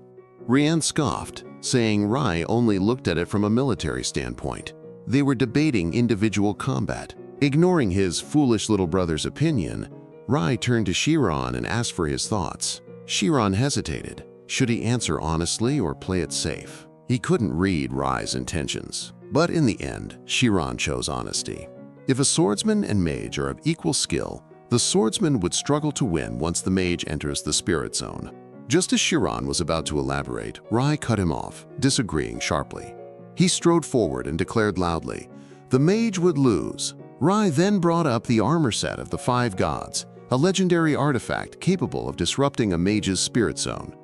Rianne scoffed, saying Rai only looked at it from a military standpoint. They were debating individual combat. Ignoring his foolish little brother's opinion, Rai turned to Chiron and asked for his thoughts. Chiron hesitated. Should he answer honestly or play it safe? He couldn't read Rai's intentions. But in the end, Chiron chose honesty. If a swordsman and mage are of equal skill, the swordsman would struggle to win once the mage enters the spirit zone. Just as Chiron was about to elaborate, Rai cut him off, disagreeing sharply. He strode forward and declared loudly, the mage would lose. Rai then brought up the armor set of the 5 gods, a legendary artifact capable of disrupting a mage's spirit zone.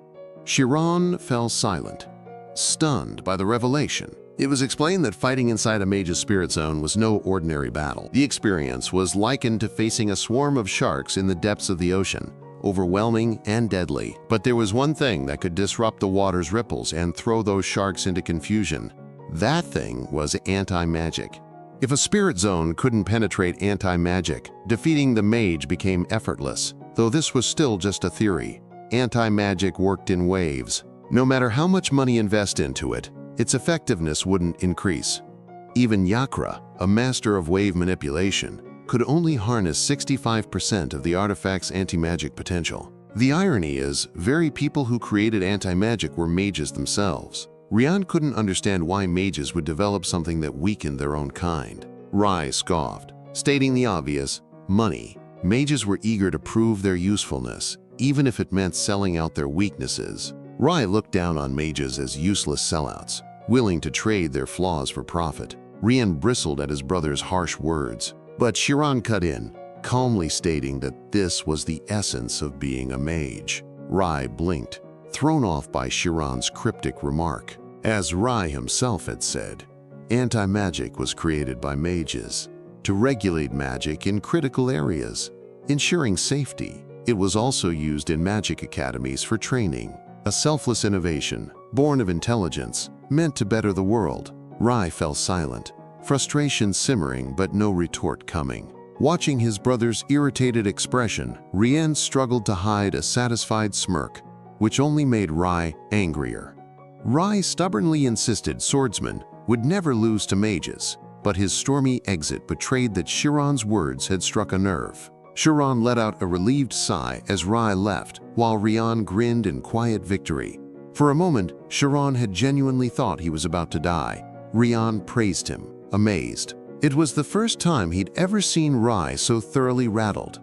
Chiron fell silent, stunned by the revelation. It was explained that fighting inside a mage's spirit zone was no ordinary battle. The experience was likened to facing a swarm of sharks in the depths of the ocean, overwhelming and deadly. But there was one thing that could disrupt the water's ripples and throw those sharks into confusion. That thing was anti-magic. If a spirit zone couldn't penetrate anti-magic, defeating the mage became effortless. Though this was still just a theory, anti-magic worked in waves. No matter how much money invest into it, its effectiveness wouldn't increase. Even Yakra, a master of wave manipulation, could only harness 65% of the artifact's anti-magic potential. The irony is, very people who created anti-magic were mages themselves. Rian couldn't understand why mages would develop something that weakened their own kind. Rai scoffed, stating the obvious: money. Mages were eager to prove their usefulness, even if it meant selling out their weaknesses. Rai looked down on mages as useless sellouts, willing to trade their flaws for profit. Rian bristled at his brother's harsh words, but Chiron cut in, calmly stating that this was the essence of being a mage. Rai blinked, thrown off by Chiron's cryptic remark. As Rai himself had said, anti-magic was created by mages to regulate magic in critical areas, ensuring safety. It was also used in magic academies for training, a selfless innovation, born of intelligence, meant to better the world. Rai fell silent, frustration simmering but no retort coming. Watching his brother's irritated expression, Rian struggled to hide a satisfied smirk, which only made Rai angrier. Rai stubbornly insisted swordsmen would never lose to mages, but his stormy exit betrayed that Chiron's words had struck a nerve. Chiron let out a relieved sigh as Rai left, while Rian grinned in quiet victory. For a moment, Chiron had genuinely thought he was about to die. Rian praised him, amazed. It was the first time he'd ever seen Rai so thoroughly rattled.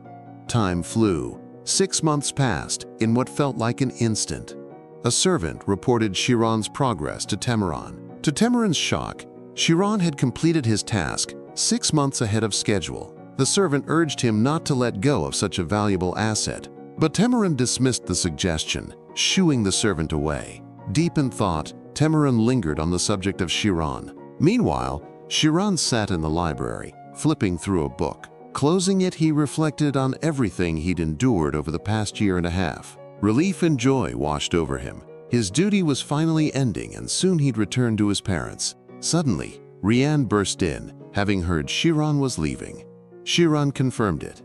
Time flew. 6 months passed in what felt like an instant. A servant reported Chiron's progress to Temuran. To Temuran's shock, Chiron had completed his task 6 months ahead of schedule. The servant urged him not to let go of such a valuable asset, but Temuran dismissed the suggestion, shooing the servant away. Deep in thought, Temuran lingered on the subject of Chiron. Meanwhile, Chiron sat in the library, flipping through a book. Closing it, he reflected on everything he'd endured over the past year and a half. Relief and joy washed over him. His duty was finally ending, and soon he'd return to his parents. Suddenly, Rianne burst in, having heard Chiron was leaving. Chiron confirmed it.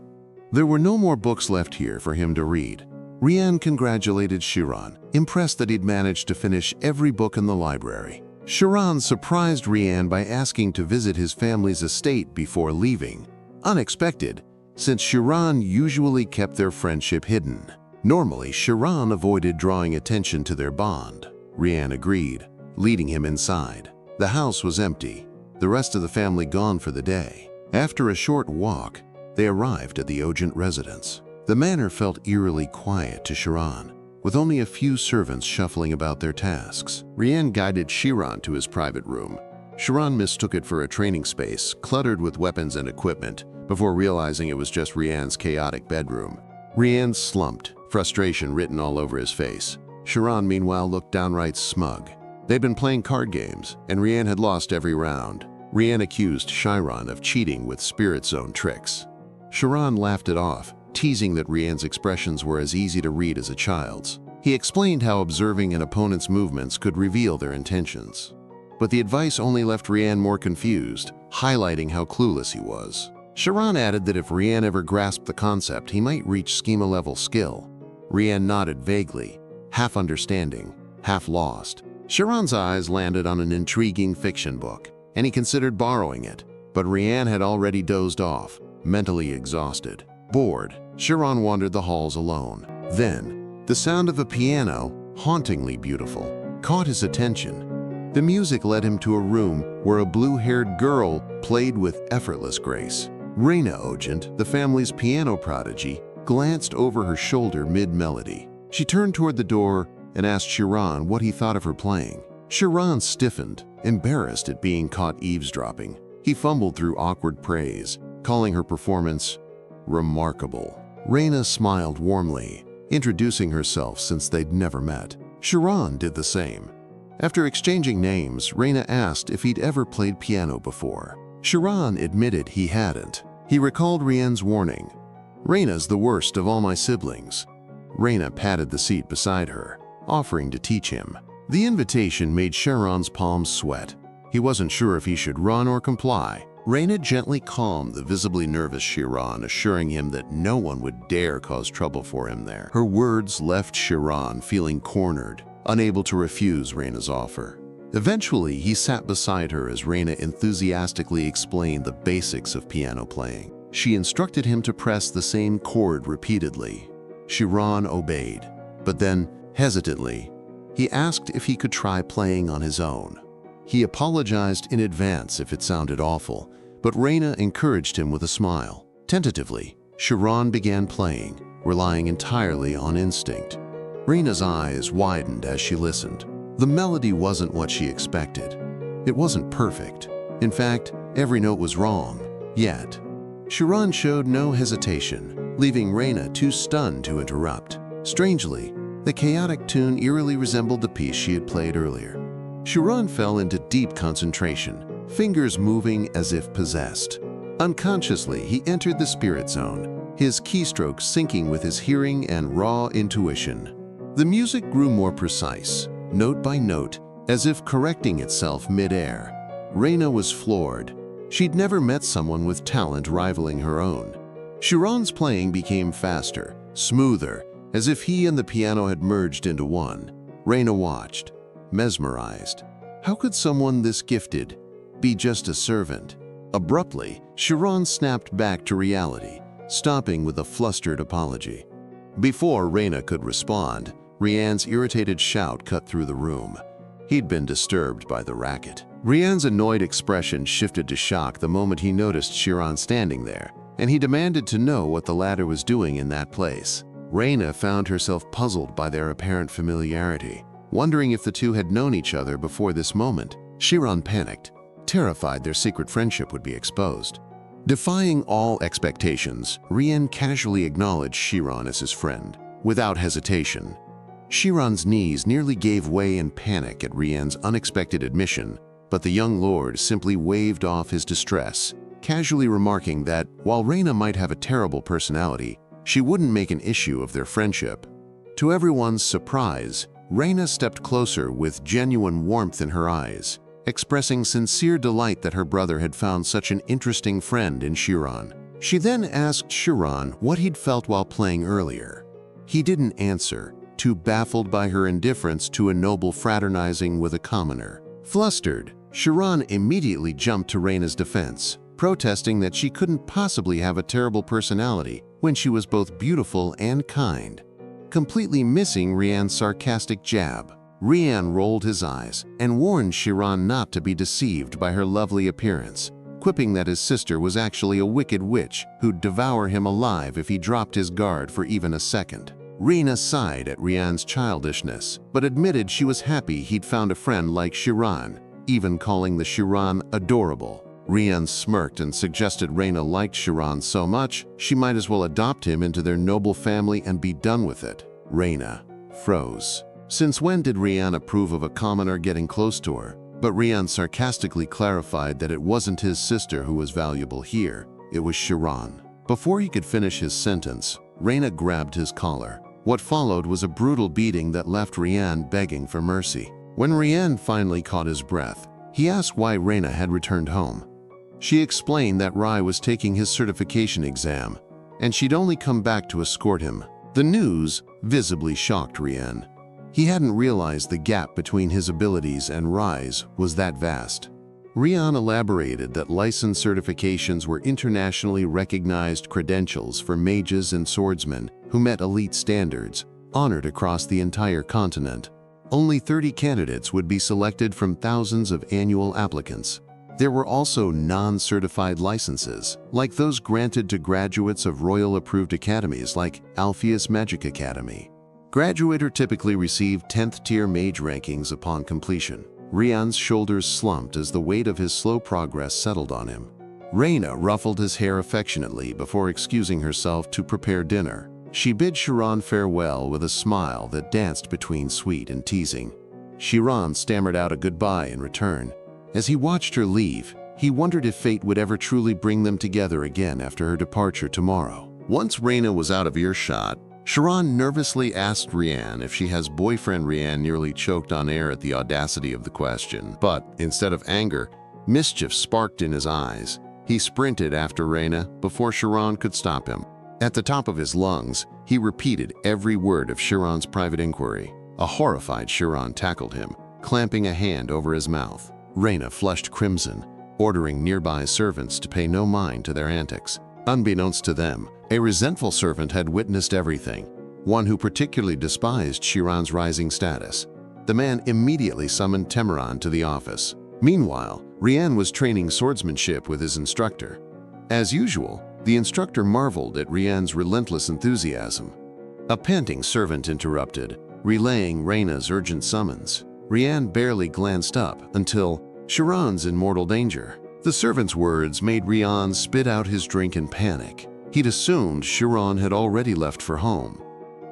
There were no more books left here for him to read. Rianne congratulated Chiron, impressed that he'd managed to finish every book in the library. Chiron surprised Rianne by asking to visit his family's estate before leaving. Unexpected, since Chiron usually kept their friendship hidden. Normally, Chiron avoided drawing attention to their bond. Rianne agreed, leading him inside. The house was empty, the rest of the family gone for the day. After a short walk, they arrived at the Ogent residence. The manor felt eerily quiet to Chiron, with only a few servants shuffling about their tasks. Rianne guided Chiron to his private room. Chiron mistook it for a training space, cluttered with weapons and equipment, before realizing it was just Rianne's chaotic bedroom. Rianne slumped, frustration written all over his face. Chiron, meanwhile, looked downright smug. They'd been playing card games, and Rianne had lost every round. Rianne accused Chiron of cheating with Spirit Zone tricks. Chiron laughed it off, teasing that Rianne's expressions were as easy to read as a child's. He explained how observing an opponent's movements could reveal their intentions. But the advice only left Rianne more confused, highlighting how clueless he was. Chiron added that if Rianne ever grasped the concept, he might reach schema-level skill. Rianne nodded vaguely, half understanding, half lost. Chiron's eyes landed on an intriguing fiction book, and he considered borrowing it. But Rianne had already dozed off, mentally exhausted. Bored, Chiron wandered the halls alone. Then, the sound of a piano, hauntingly beautiful, caught his attention. The music led him to a room where a blue-haired girl played with effortless grace. Reina Ogent, the family's piano prodigy, glanced over her shoulder mid-melody. She turned toward the door and asked Chiron what he thought of her playing. Chiron stiffened, embarrassed at being caught eavesdropping. He fumbled through awkward praise, calling her performance remarkable. Reina smiled warmly, introducing herself since they'd never met. Chiron did the same. After exchanging names, Reina asked if he'd ever played piano before. Chiron admitted he hadn't. He recalled Rianne's warning. "Reina's the worst of all my siblings. Reina patted the seat beside her, offering to teach him. The invitation made Chiron's palms sweat. He wasn't sure if he should run or comply. Reina gently calmed the visibly nervous Chiron, assuring him that no one would dare cause trouble for him there. Her words left Chiron feeling cornered, unable to refuse Reina's offer. Eventually, he sat beside her as Reina enthusiastically explained the basics of piano playing. She instructed him to press the same chord repeatedly. Chiron obeyed, but then, hesitantly, he asked if he could try playing on his own. He apologized in advance if it sounded awful, but Reina encouraged him with a smile. Tentatively, Chiron began playing, relying entirely on instinct. Reina's eyes widened as she listened. The melody wasn't what she expected. It wasn't perfect. In fact, every note was wrong. Yet, Chiron showed no hesitation, leaving Reina too stunned to interrupt. Strangely, the chaotic tune eerily resembled the piece she had played earlier. Chiron fell into deep concentration, fingers moving as if possessed. Unconsciously, he entered the spirit zone, his keystrokes syncing with his hearing and raw intuition. The music grew more precise, note by note, as if correcting itself mid-air. Reina was floored. She'd never met someone with talent rivaling her own. Chiron's playing became faster, smoother, as if he and the piano had merged into one. Reina watched, mesmerized. How could someone this gifted be just a servant? Abruptly, Chiron snapped back to reality, stopping with a flustered apology. Before Reina could respond, Rianne's irritated shout cut through the room. He'd been disturbed by the racket. Rianne's annoyed expression shifted to shock the moment he noticed Chiron standing there, and he demanded to know what the latter was doing in that place. Reina found herself puzzled by their apparent familiarity, wondering if the two had known each other before this moment. Chiron panicked, terrified their secret friendship would be exposed. Defying all expectations, Rian casually acknowledged Chiron as his friend. Without hesitation, Chiron's knees nearly gave way in panic at Rianne's unexpected admission, but the young lord simply waved off his distress, casually remarking that while Reina might have a terrible personality, she wouldn't make an issue of their friendship. To everyone's surprise, Reina stepped closer with genuine warmth in her eyes, expressing sincere delight that her brother had found such an interesting friend in Chiron. She then asked Chiron what he'd felt while playing earlier. He didn't answer, too baffled by her indifference to a noble fraternizing with a commoner. Flustered, Chiron immediately jumped to Reina's defense, protesting that she couldn't possibly have a terrible personality when she was both beautiful and kind, completely missing Rianne's sarcastic jab. Rian rolled his eyes and warned Chiron not to be deceived by her lovely appearance, quipping that his sister was actually a wicked witch who'd devour him alive if he dropped his guard for even a second. Reina sighed at Rianne's childishness, but admitted she was happy he'd found a friend like Chiron, even calling the Chiron adorable. Rian smirked and suggested Reina liked Chiron so much, she might as well adopt him into their noble family and be done with it. Reina froze. Since when did Rian approve of a commoner getting close to her? But Rian sarcastically clarified that it wasn't his sister who was valuable here, it was Chiron. Before he could finish his sentence, Reina grabbed his collar. What followed was a brutal beating that left Rian begging for mercy. When Rian finally caught his breath, he asked why Reina had returned home. She explained that Rai was taking his certification exam, and she'd only come back to escort him. The news visibly shocked Rian. He hadn't realized the gap between his abilities and Rai's was that vast. Rian elaborated that license certifications were internationally recognized credentials for mages and swordsmen who met elite standards, honored across the entire continent. Only 30 candidates would be selected from thousands of annual applicants. There were also non-certified licenses, like those granted to graduates of royal-approved academies like Alpheas Magic Academy. Graduates typically receive 10th-tier mage rankings upon completion. Rian's shoulders slumped as the weight of his slow progress settled on him. Reina ruffled his hair affectionately before excusing herself to prepare dinner. She bid Chiron farewell with a smile that danced between sweet and teasing. Chiron stammered out a goodbye in return. As he watched her leave, he wondered if fate would ever truly bring them together again after her departure tomorrow. Once Reina was out of earshot, Chiron nervously asked Rianne if she has boyfriend. Rianne nearly choked on air at the audacity of the question, but instead of anger, mischief sparked in his eyes. He sprinted after Reina before Chiron could stop him. At the top of his lungs, he repeated every word of Chiron's private inquiry. A horrified Chiron tackled him, clamping a hand over his mouth. Reina flushed crimson, ordering nearby servants to pay no mind to their antics. Unbeknownst to them, a resentful servant had witnessed everything, one who particularly despised Chiron's rising status. The man immediately summoned Temuran to the office. Meanwhile, Rian was training swordsmanship with his instructor. As usual, the instructor marveled at Rian's relentless enthusiasm. A panting servant interrupted, relaying Reina's urgent summons. Rian barely glanced up until Chiron's in mortal danger. The servant's words made Rian spit out his drink in panic. He'd assumed Chiron had already left for home.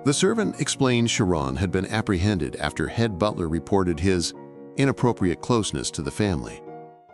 The servant explained Chiron had been apprehended after head butler reported his inappropriate closeness to the family.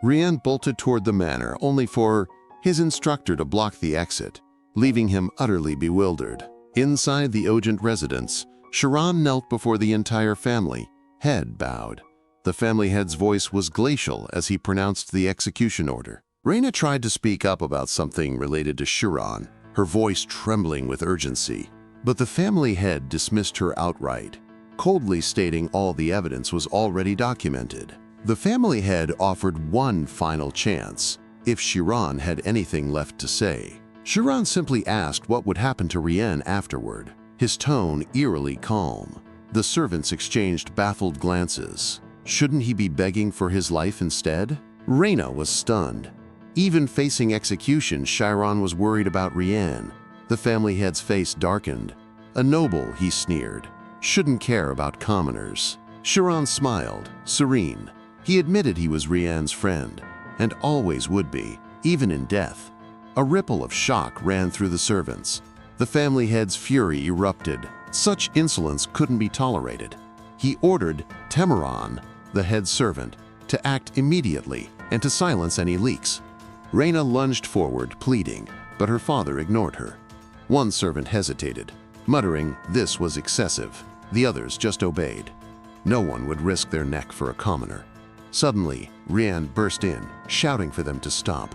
Rian bolted toward the manor only for his instructor to block the exit, leaving him utterly bewildered. Inside the Ogent residence, Chiron knelt before the entire family, head bowed. The family head's voice was glacial as he pronounced the execution order. Reina tried to speak up about something related to Chiron, her voice trembling with urgency. But the family head dismissed her outright, coldly stating all the evidence was already documented. The family head offered one final chance, if Chiron had anything left to say. Chiron simply asked what would happen to Rianne afterward, his tone eerily calm. The servants exchanged baffled glances. Shouldn't he be begging for his life instead? Reina was stunned. Even facing execution, Chiron was worried about Rianne. The family head's face darkened. A noble, he sneered, shouldn't care about commoners. Chiron smiled, serene. He admitted he was Rianne's friend, and always would be, even in death. A ripple of shock ran through the servants. The family head's fury erupted. Such insolence couldn't be tolerated. He ordered Temuran, the head servant, to act immediately and to silence any leaks. Reina lunged forward, pleading, but her father ignored her. One servant hesitated, muttering this was excessive. The others just obeyed. No one would risk their neck for a commoner. Suddenly, Rian burst in, shouting for them to stop.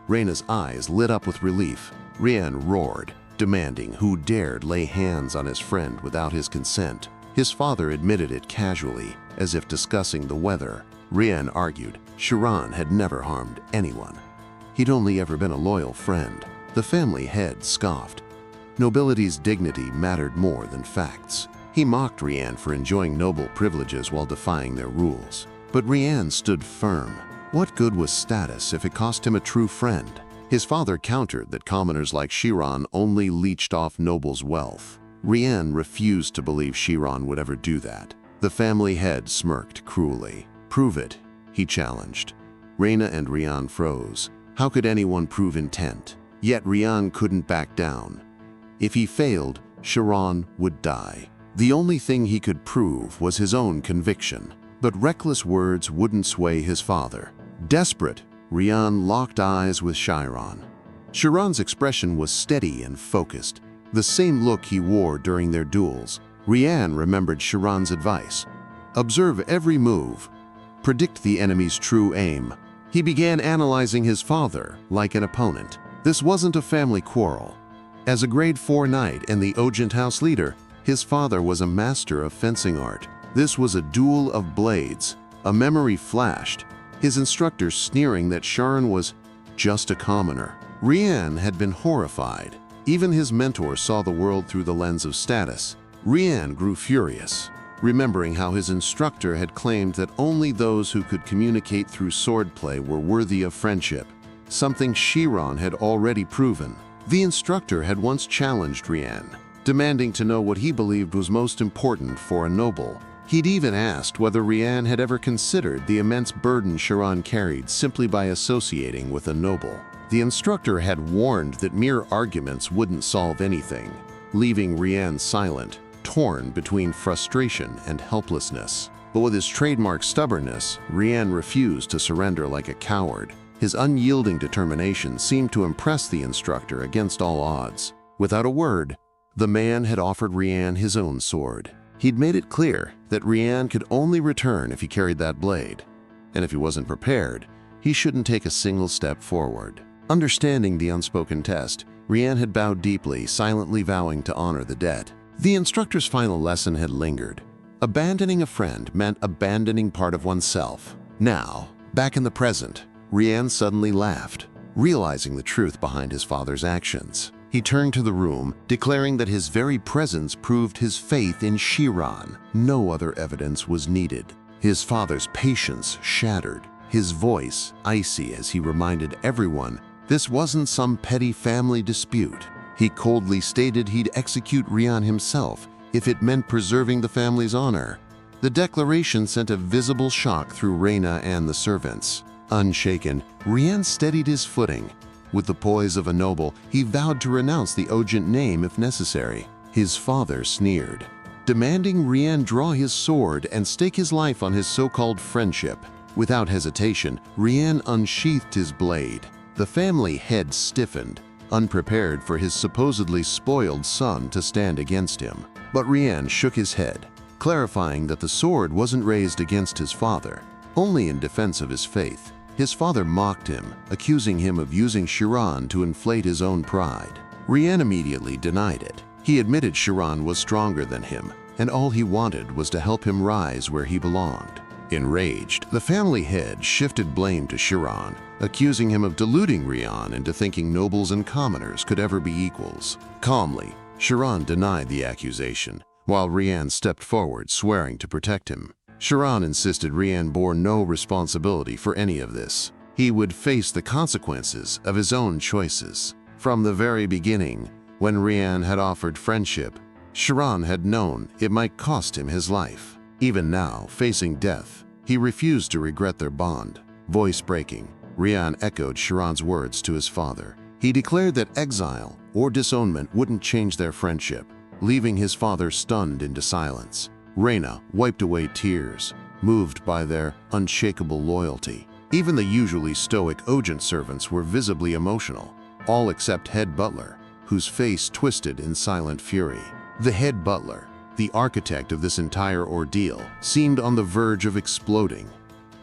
Reina's eyes lit up with relief. Rian roared, demanding who dared lay hands on his friend without his consent. His father admitted it casually, as if discussing the weather. Rian argued Chiron had never harmed anyone. He'd only ever been a loyal friend. The family head scoffed. Nobility's dignity mattered more than facts. He mocked Rian for enjoying noble privileges while defying their rules. But Rian stood firm. What good was status if it cost him a true friend? His father countered that commoners like Chiron only leached off nobles' wealth. Rian refused to believe Chiron would ever do that. The family head smirked cruelly. Prove it, he challenged. Reina and Rian froze. How could anyone prove intent? Yet Rian couldn't back down. If he failed, Chiron would die. The only thing he could prove was his own conviction. But reckless words wouldn't sway his father. Desperate, Rian locked eyes with Chiron. Chiron's expression was steady and focused, the same look he wore during their duels. Rian remembered Chiron's advice. Observe every move. Predict the enemy's true aim. He began analyzing his father like an opponent. This wasn't a family quarrel. As a grade 4 knight and the Ogent house leader, his father was a master of fencing art. This was a duel of blades. A memory flashed, his instructor sneering that Chiron was just a commoner. Rian had been horrified. Even his mentor saw the world through the lens of status. Rian grew furious, remembering how his instructor had claimed that only those who could communicate through swordplay were worthy of friendship, something Chiron had already proven. The instructor had once challenged Rian, demanding to know what he believed was most important for a noble. He'd even asked whether Rian had ever considered the immense burden Chiron carried simply by associating with a noble. The instructor had warned that mere arguments wouldn't solve anything, leaving Rian silent, torn between frustration and helplessness. But with his trademark stubbornness, Rian refused to surrender like a coward. His unyielding determination seemed to impress the instructor against all odds. Without a word, The man had offered Rianne his own sword. He'd made it clear that Rianne could only return if he carried that blade, and if he wasn't prepared, he shouldn't take a single step forward. Understanding the unspoken test, Rianne had bowed deeply, silently vowing to honor the debt. The instructor's final lesson had lingered. Abandoning a friend meant abandoning part of oneself. Now, back in the present, Rianne suddenly laughed, realizing the truth behind his father's actions. He turned to the room, declaring that his very presence proved his faith in Chiron. No other evidence was needed. His father's patience shattered, his voice icy as he reminded everyone this wasn't some petty family dispute. He coldly stated he'd execute Rian himself if it meant preserving the family's honor. The declaration sent a visible shock through Reina and the servants. Unshaken, Rian steadied his footing. With the poise of a noble, he vowed to renounce the Ogent name if necessary. His father sneered, demanding Rian draw his sword and stake his life on his so-called friendship. Without hesitation, Rian unsheathed his blade. The family head stiffened, unprepared for his supposedly spoiled son to stand against him. But Rian shook his head, clarifying that the sword wasn't raised against his father, only in defense of his faith. His father mocked him, accusing him of using Chiron to inflate his own pride. Rian immediately denied it. He admitted Chiron was stronger than him, and all he wanted was to help him rise where he belonged. Enraged, the family head shifted blame to Chiron, accusing him of deluding Rian into thinking nobles and commoners could ever be equals. Calmly, Chiron denied the accusation, while Rian stepped forward, swearing to protect him. Chiron insisted Rian bore no responsibility for any of this. He would face the consequences of his own choices. From the very beginning, when Rian had offered friendship, Chiron had known it might cost him his life. Even now, facing death, he refused to regret their bond. Voice breaking, Rian echoed Chiron's words to his father. He declared that exile or disownment wouldn't change their friendship, leaving his father stunned into silence. Reina wiped away tears, moved by their unshakable loyalty. Even the usually stoic Ogent servants were visibly emotional, all except head butler, whose face twisted in silent fury. The head butler, the architect of this entire ordeal, seemed on the verge of exploding.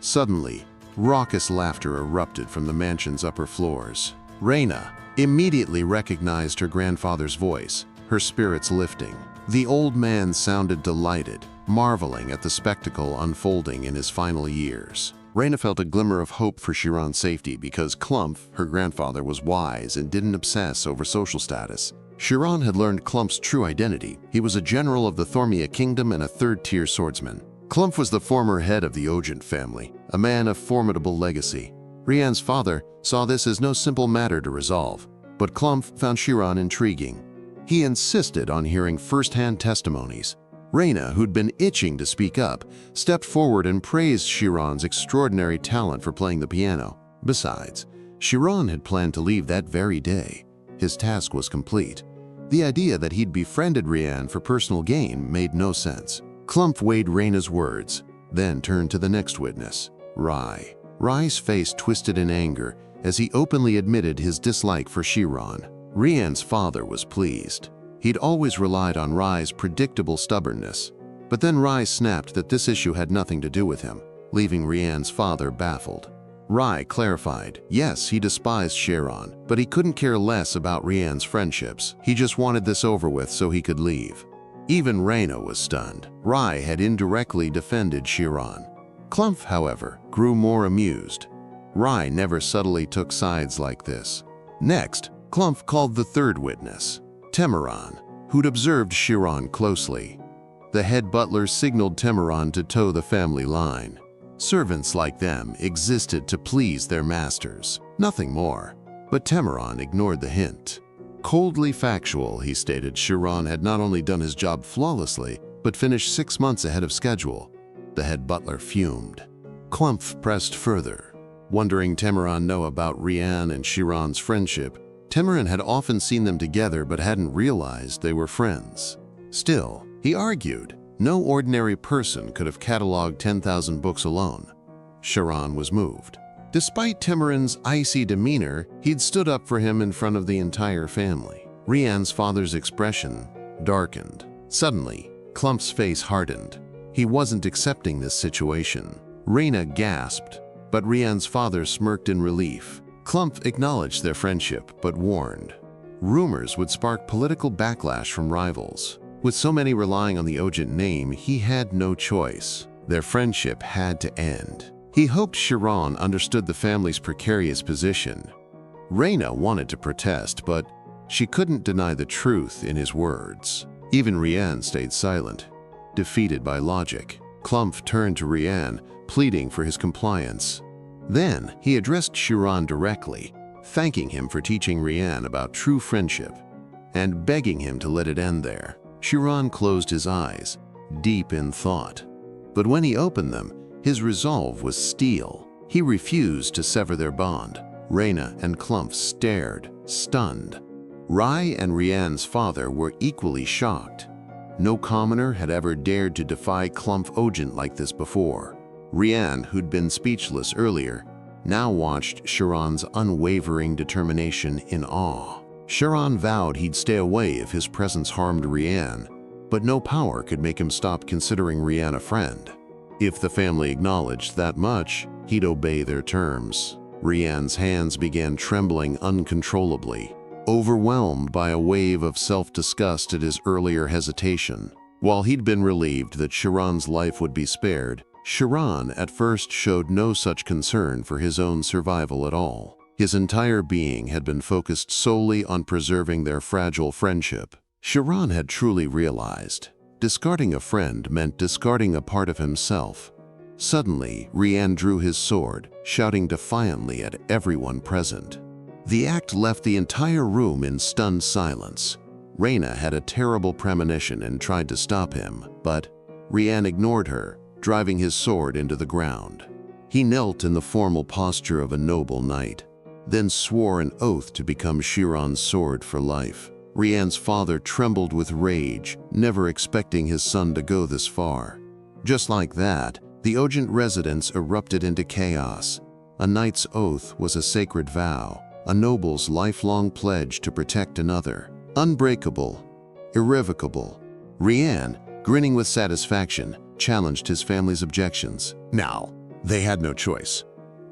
Suddenly, raucous laughter erupted from the mansion's upper floors. Reina immediately recognized her grandfather's voice, her spirits lifting. The old man sounded delighted, marveling at the spectacle unfolding in his final years. Reina felt a glimmer of hope for Chiron's safety because Klumph, her grandfather, was wise and didn't obsess over social status. Chiron had learned Klumph's true identity. He was a general of the Thormia kingdom and a third-tier swordsman. Klumph was the former head of the Ogent family, a man of formidable legacy. Rianne's father saw this as no simple matter to resolve, but Klumph found Chiron intriguing. He insisted on hearing first-hand testimonies. Reina, who'd been itching to speak up, stepped forward and praised Chiron's extraordinary talent for playing the piano. Besides, Chiron had planned to leave that very day. His task was complete. The idea that he'd befriended Rianne for personal gain made no sense. Klumph weighed Reina's words, then turned to the next witness, Rai. Rai's face twisted in anger as he openly admitted his dislike for Chiron. Rianne's father was pleased. He'd always relied on Rai's predictable stubbornness. But then Rai snapped that this issue had nothing to do with him, leaving Rianne's father baffled. Rai clarified, yes, he despised Chiron, but he couldn't care less about Rianne's friendships. He just wanted this over with so he could leave. Even Reina was stunned. Rai had indirectly defended Chiron. Klumph, however, grew more amused. Rai never subtly took sides like this. Next, Klumph called the third witness, Temuran, who'd observed Chiron closely. The head butler signaled Temuran to toe the family line. Servants like them existed to please their masters, nothing more. But Temuran ignored the hint. Coldly factual, he stated Chiron had not only done his job flawlessly, but finished 6 months ahead of schedule. The head butler fumed. Klumph pressed further, wondering Temuran know about Rianne and Chiron's friendship. Temuran had often seen them together but hadn't realized they were friends. Still, he argued, no ordinary person could have cataloged 10,000 books alone. Chiron was moved. Despite Temuran's icy demeanor, he'd stood up for him in front of the entire family. Rianne's father's expression darkened. Suddenly, Klumph's face hardened. He wasn't accepting this situation. Reina gasped, but Rianne's father smirked in relief. Klumph acknowledged their friendship, but warned. Rumors would spark political backlash from rivals. With so many relying on the Ogent name, he had no choice. Their friendship had to end. He hoped Chiron understood the family's precarious position. Reina wanted to protest, but she couldn't deny the truth in his words. Even Rianne stayed silent, defeated by logic. Klumph turned to Rianne, pleading for his compliance. Then he addressed Chiron directly, thanking him for teaching Rianne about true friendship and begging him to let it end there. Chiron closed his eyes, deep in thought. But when he opened them, his resolve was steel. He refused to sever their bond. Reina and Klumph stared, stunned. Rai and Rianne's father were equally shocked. No commoner had ever dared to defy Klumph Ogent like this before. Rianne, who'd been speechless earlier, now watched Chiron's unwavering determination in awe. Chiron vowed he'd stay away if his presence harmed Rianne, but no power could make him stop considering Rianne a friend. If the family acknowledged that much, he'd obey their terms. Rianne's hands began trembling uncontrollably, overwhelmed by a wave of self-disgust at his earlier hesitation. While he'd been relieved that Chiron's life would be spared, Chiron at first showed no such concern for his own survival at all. His entire being had been focused solely on preserving their fragile friendship. Chiron had truly realized discarding a friend meant discarding a part of himself. Suddenly, Rian drew his sword, shouting defiantly at everyone present. The act left the entire room in stunned silence. Reina had a terrible premonition and tried to stop him, but Rian ignored her, driving his sword into the ground. He knelt in the formal posture of a noble knight, then swore an oath to become Chiron's sword for life. Rianne's father trembled with rage, never expecting his son to go this far. Just like that, the Ogent residence erupted into chaos. A knight's oath was a sacred vow, a noble's lifelong pledge to protect another. Unbreakable, irrevocable. Rianne, grinning with satisfaction, challenged his family's objections. Now, they had no choice.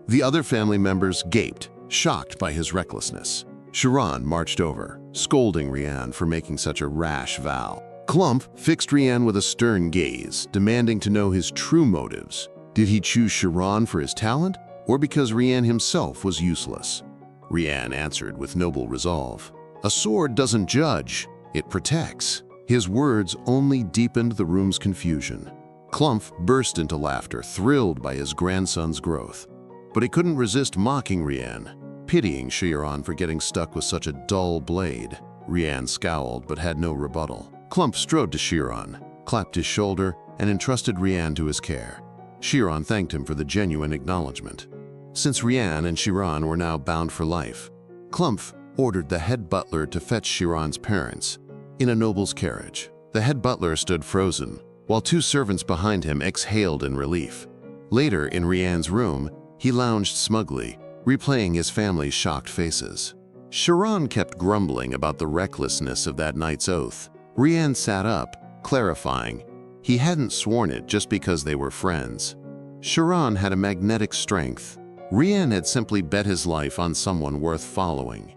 The other family members gaped, shocked by his recklessness. Chiron marched over, scolding Rianne for making such a rash vow. Klumph fixed Rianne with a stern gaze, demanding to know his true motives. Did he choose Chiron for his talent, or because Rianne himself was useless? Rianne answered with noble resolve. A sword doesn't judge, it protects. His words only deepened the room's confusion. Klumph burst into laughter, thrilled by his grandson's growth. But he couldn't resist mocking Rianne, pitying Chiron for getting stuck with such a dull blade. Rianne scowled but had no rebuttal. Klumph strode to Chiron, clapped his shoulder, and entrusted Rianne to his care. Chiron thanked him for the genuine acknowledgement. Since Rianne and Chiron were now bound for life, Klumph ordered the head butler to fetch Chiron's parents in a noble's carriage. The head butler stood frozen, while two servants behind him exhaled in relief. Later, in Rianne's room, he lounged smugly, replaying his family's shocked faces. Chiron kept grumbling about the recklessness of that night's oath. Rianne sat up, clarifying he hadn't sworn it just because they were friends. Chiron had a magnetic strength. Rian had simply bet his life on someone worth following.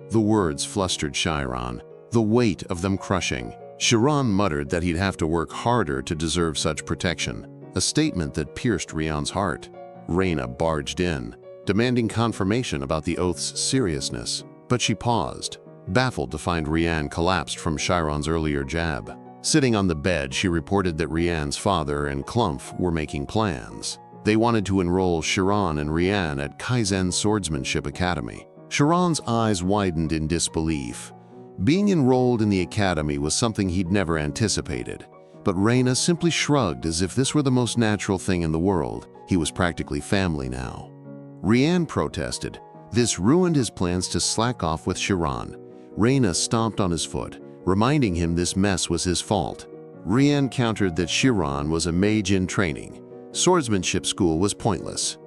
The words flustered Chiron, the weight of them crushing. Chiron muttered that he'd have to work harder to deserve such protection, a statement that pierced Rianne's heart. Reina barged in, demanding confirmation about the oath's seriousness, but she paused, baffled to find Rianne collapsed from Chiron's earlier jab. Sitting on the bed, she reported that Rianne's father and Klumph were making plans. They wanted to enroll Chiron and Rianne at Kaizen Swordsmanship Academy. Chiron's eyes widened in disbelief. Being enrolled in the academy was something he'd never anticipated, but Reina simply shrugged as if this were the most natural thing in the world. He was practically family now. Rianne protested. This ruined his plans to slack off with Chiron. Reina stomped on his foot, reminding him this mess was his fault. Rianne countered that Chiron was a mage in training. Swordsmanship school was pointless.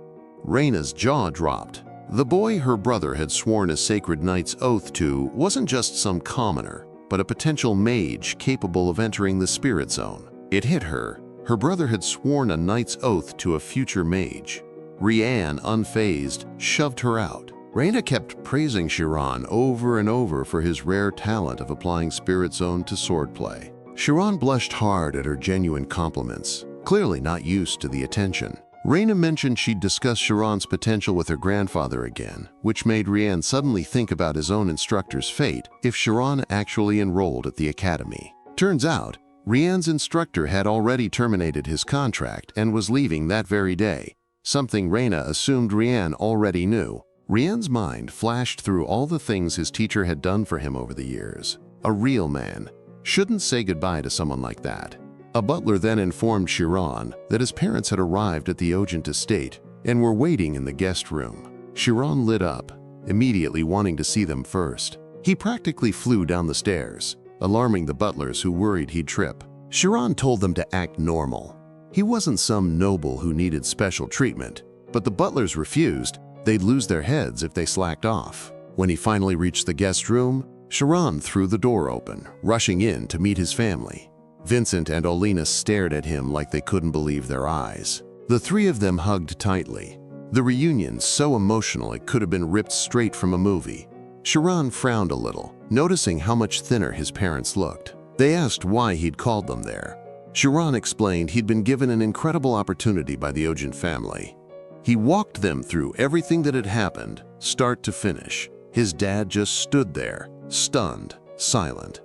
Reina's jaw dropped. The boy her brother had sworn a sacred knight's oath to wasn't just some commoner. but a potential mage capable of entering the spirit zone. It hit her. Her brother had sworn a knight's oath to a future mage. Rianne, unfazed, shoved her out. Reina kept praising Chiron over and over for his rare talent of applying spirit zone to swordplay. Chiron blushed hard at her genuine compliments, clearly not used to the attention. Reina mentioned she'd discuss Chiron's potential with her grandfather again, which made Rian suddenly think about his own instructor's fate if Chiron actually enrolled at the academy. Turns out, Rian's instructor had already terminated his contract and was leaving that very day, something Reina assumed Rian already knew. Rian's mind flashed through all the things his teacher had done for him over the years. A real man shouldn't say goodbye to someone like that. A butler then informed Chiron that his parents had arrived at the Ogent estate and were waiting in the guest room. Chiron lit up, immediately wanting to see them first. He practically flew down the stairs, alarming the butlers who worried he'd trip. Chiron told them to act normal. He wasn't some noble who needed special treatment, but the butlers refused. They'd lose their heads if they slacked off. When he finally reached the guest room, Chiron threw the door open, rushing in to meet his family. Vincent and Olina stared at him like they couldn't believe their eyes. The three of them hugged tightly. The reunion so emotional it could have been ripped straight from a movie. Chiron frowned a little, noticing how much thinner his parents looked. They asked why he'd called them there. Chiron explained he'd been given an incredible opportunity by the Ogent family. He walked them through everything that had happened, start to finish. His dad just stood there, stunned, silent.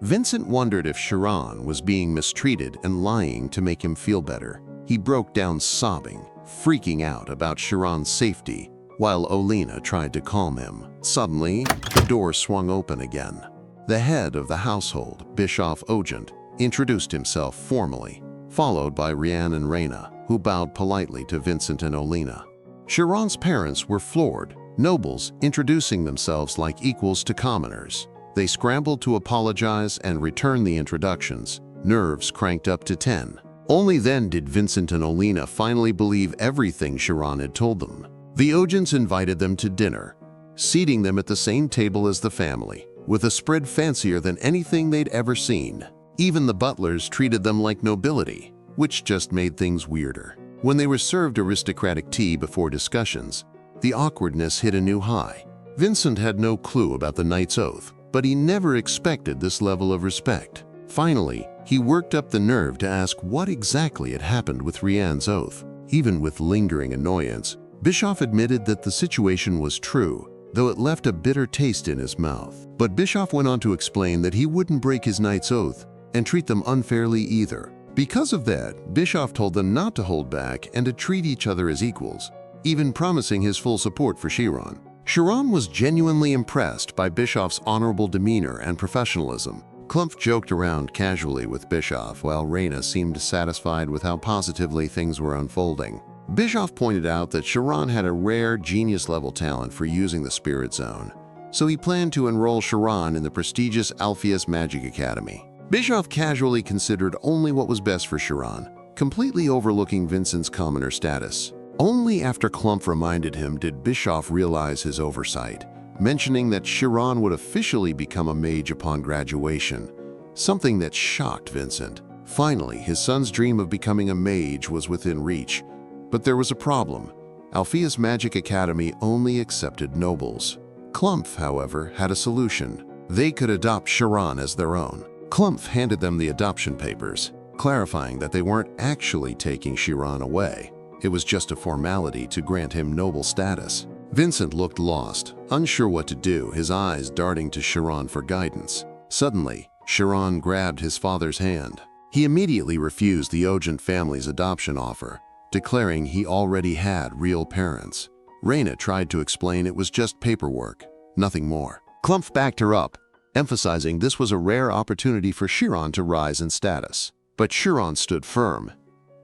Vincent wondered if Chiron was being mistreated and lying to make him feel better. He broke down sobbing, freaking out about Chiron's safety, while Olina tried to calm him. Suddenly, the door swung open again. The head of the household, Bischoff Ogent, introduced himself formally, followed by Rianne and Reina, who bowed politely to Vincent and Olina. Chiron's parents were floored, nobles introducing themselves like equals to commoners. They scrambled to apologize and return the introductions, nerves cranked up to 10. Only then did Vincent and Olina finally believe everything Chiron had told them. The Ogents invited them to dinner, seating them at the same table as the family, with a spread fancier than anything they'd ever seen. Even the butlers treated them like nobility, which just made things weirder. When they were served aristocratic tea before discussions, the awkwardness hit a new high. Vincent had no clue about the knight's oath, but he never expected this level of respect. Finally, he worked up the nerve to ask what exactly had happened with Rianne's oath. Even with lingering annoyance, Bischoff admitted that the situation was true, though it left a bitter taste in his mouth. But Bischoff went on to explain that he wouldn't break his knight's oath and treat them unfairly either. Because of that, Bischoff told them not to hold back and to treat each other as equals, even promising his full support for Chiron. Chiron was genuinely impressed by Bischoff's honorable demeanor and professionalism. Klumph joked around casually with Bischoff, while Reina seemed satisfied with how positively things were unfolding. Bischoff pointed out that Chiron had a rare genius-level talent for using the Spirit Zone, so he planned to enroll Chiron in the prestigious Alpheas Magic Academy. Bischoff casually considered only what was best for Chiron, completely overlooking Vincent's commoner status. Only after Klumph reminded him did Bischoff realize his oversight, mentioning that Chiron would officially become a mage upon graduation, something that shocked Vincent. Finally, his son's dream of becoming a mage was within reach, but there was a problem. Alpheas Magic Academy only accepted nobles. Klumph, however, had a solution. They could adopt Chiron as their own. Klumph handed them the adoption papers, clarifying that they weren't actually taking Chiron away. It was just a formality to grant him noble status. Vincent looked lost, unsure what to do, his eyes darting to Chiron for guidance. Suddenly, Chiron grabbed his father's hand. He immediately refused the Ogent family's adoption offer, declaring he already had real parents. Reina tried to explain it was just paperwork, nothing more. Klumph backed her up, emphasizing this was a rare opportunity for Chiron to rise in status. But Chiron stood firm.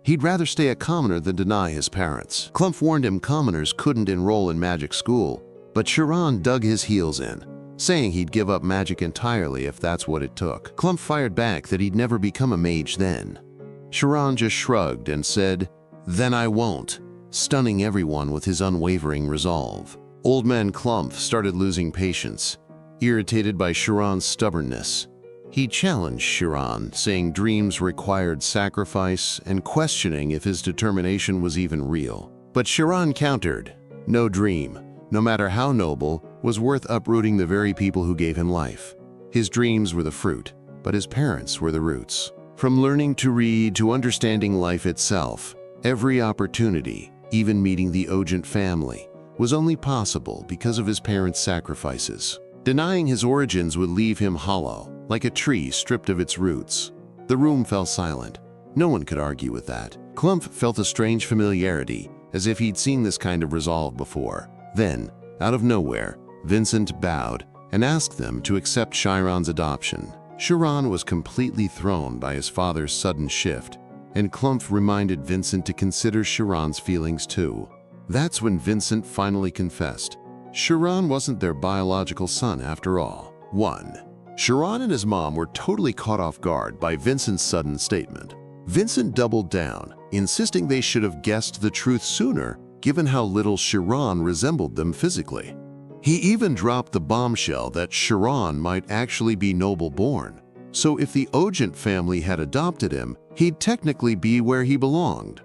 He'd rather stay a commoner than deny his parents. Klumph warned him commoners couldn't enroll in magic school, but Chiron dug his heels in, saying he'd give up magic entirely if that's what it took. Klumph fired back that he'd never become a mage then. Chiron just shrugged and said, "Then I won't," stunning everyone with his unwavering resolve. Old man Klumph started losing patience, irritated by Chiron's stubbornness. He challenged Chiron, saying dreams required sacrifice and questioning if his determination was even real. But Chiron countered, no dream, no matter how noble, was worth uprooting the very people who gave him life. His dreams were the fruit, but his parents were the roots. From learning to read to understanding life itself, every opportunity, even meeting the Ogent family, was only possible because of his parents' sacrifices. Denying his origins would leave him hollow, like a tree stripped of its roots. The room fell silent. No one could argue with that. Klumph felt a strange familiarity, as if he'd seen this kind of resolve before. Then, out of nowhere, Vincent bowed and asked them to accept Chiron's adoption. Chiron was completely thrown by his father's sudden shift, and Klumph reminded Vincent to consider Chiron's feelings too. That's when Vincent finally confessed. Chiron wasn't their biological son after all. 1. Chiron and his mom were totally caught off guard by Vincent's sudden statement. Vincent doubled down, insisting they should have guessed the truth sooner, given how little Chiron resembled them physically. He even dropped the bombshell that Chiron might actually be noble-born, so if the Ogent family had adopted him, he'd technically be where he belonged.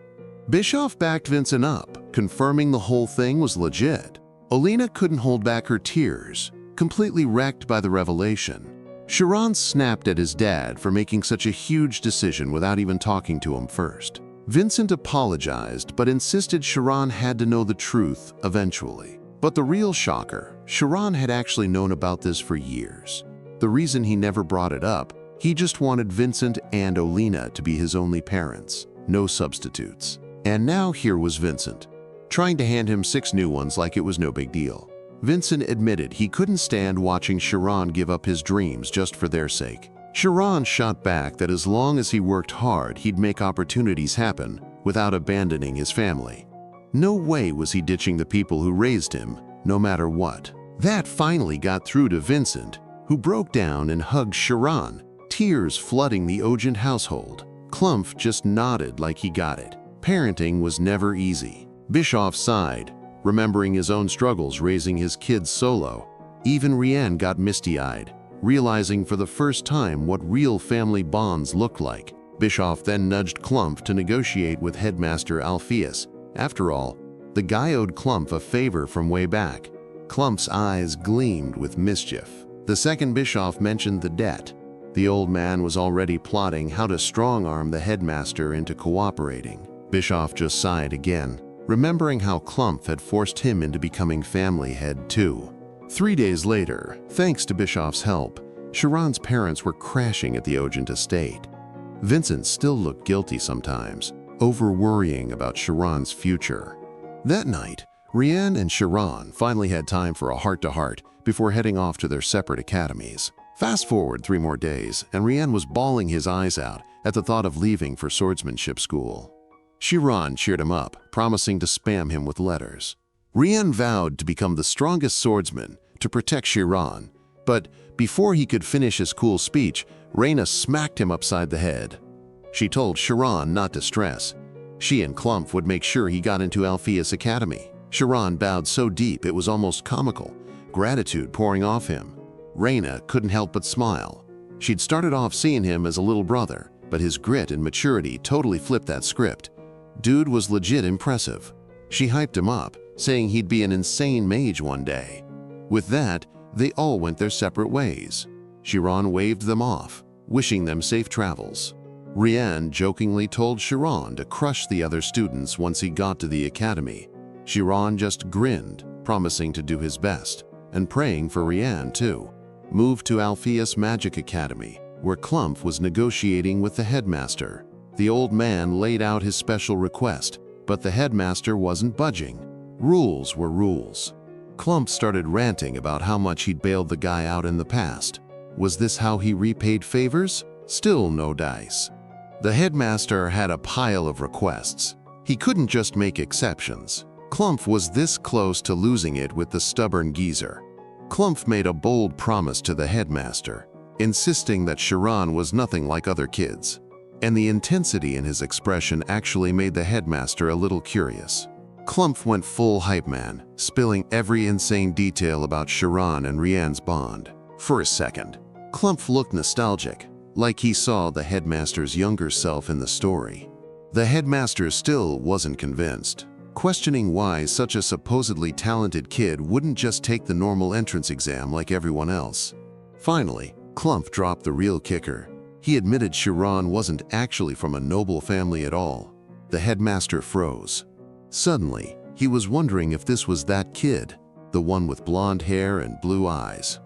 Bischoff backed Vincent up, confirming the whole thing was legit. Olina couldn't hold back her tears, completely wrecked by the revelation. Chiron snapped at his dad for making such a huge decision without even talking to him first. Vincent apologized but insisted Chiron had to know the truth eventually. But the real shocker, Chiron had actually known about this for years. The reason he never brought it up, he just wanted Vincent and Olina to be his only parents, no substitutes. And now here was Vincent, trying to hand him 6 new ones like it was no big deal. Vincent admitted he couldn't stand watching Chiron give up his dreams just for their sake. Chiron shot back that as long as he worked hard, he'd make opportunities happen without abandoning his family. No way was he ditching the people who raised him, no matter what. That finally got through to Vincent, who broke down and hugged Chiron, tears flooding the Ogent household. Klumph just nodded like he got it. Parenting was never easy. Bischoff sighed, remembering his own struggles raising his kids solo. Even Rianne got misty-eyed, realizing for the first time what real family bonds looked like. Bischoff then nudged Klumph to negotiate with headmaster Alpheas. After all, the guy owed Klumph a favor from way back. Klumph's eyes gleamed with mischief. The second Bischoff mentioned the debt. The old man was already plotting how to strong-arm the headmaster into cooperating. Bischoff just sighed again, remembering how Klumph had forced him into becoming family head too. 3 days later, thanks to Bischoff's help, Chiron's parents were crashing at the Ogent estate. Vincent still looked guilty sometimes, over-worrying about Chiron's future. That night, Rianne and Chiron finally had time for a heart-to-heart before heading off to their separate academies. Fast forward 3 more days, and Rian was bawling his eyes out at the thought of leaving for swordsmanship school. Chiron cheered him up, promising to spam him with letters. Rian vowed to become the strongest swordsman to protect Chiron, but before he could finish his cool speech, Reina smacked him upside the head. She told Chiron not to stress. She and Klumph would make sure he got into Alpheas Academy. Chiron bowed so deep it was almost comical, gratitude pouring off him. Reina couldn't help but smile. She'd started off seeing him as a little brother, but his grit and maturity totally flipped that script. Dude was legit impressive. She hyped him up, saying he'd be an insane mage one day. With that, they all went their separate ways. Chiron waved them off, wishing them safe travels. Rianne jokingly told Chiron to crush the other students once he got to the academy. Chiron just grinned, promising to do his best, and praying for Rianne too. Moved to Alpheas Magic Academy, where Klumph was negotiating with the headmaster. The old man laid out his special request, but the headmaster wasn't budging. Rules were rules. Klumph started ranting about how much he'd bailed the guy out in the past. Was this how he repaid favors? Still no dice. The headmaster had a pile of requests. He couldn't just make exceptions. Klumph was this close to losing it with the stubborn geezer. Klumph made a bold promise to the headmaster, insisting that Chiron was nothing like other kids. And the intensity in his expression actually made the headmaster a little curious. Klumph went full hype man, spilling every insane detail about Chiron and Rianne's bond. For a second, Klumph looked nostalgic, like he saw the headmaster's younger self in the story. The headmaster still wasn't convinced, questioning why such a supposedly talented kid wouldn't just take the normal entrance exam like everyone else. Finally, Klumph dropped the real kicker. He admitted Chiron wasn't actually from a noble family at all. The headmaster froze. Suddenly, he was wondering if this was that kid, the one with blonde hair and blue eyes.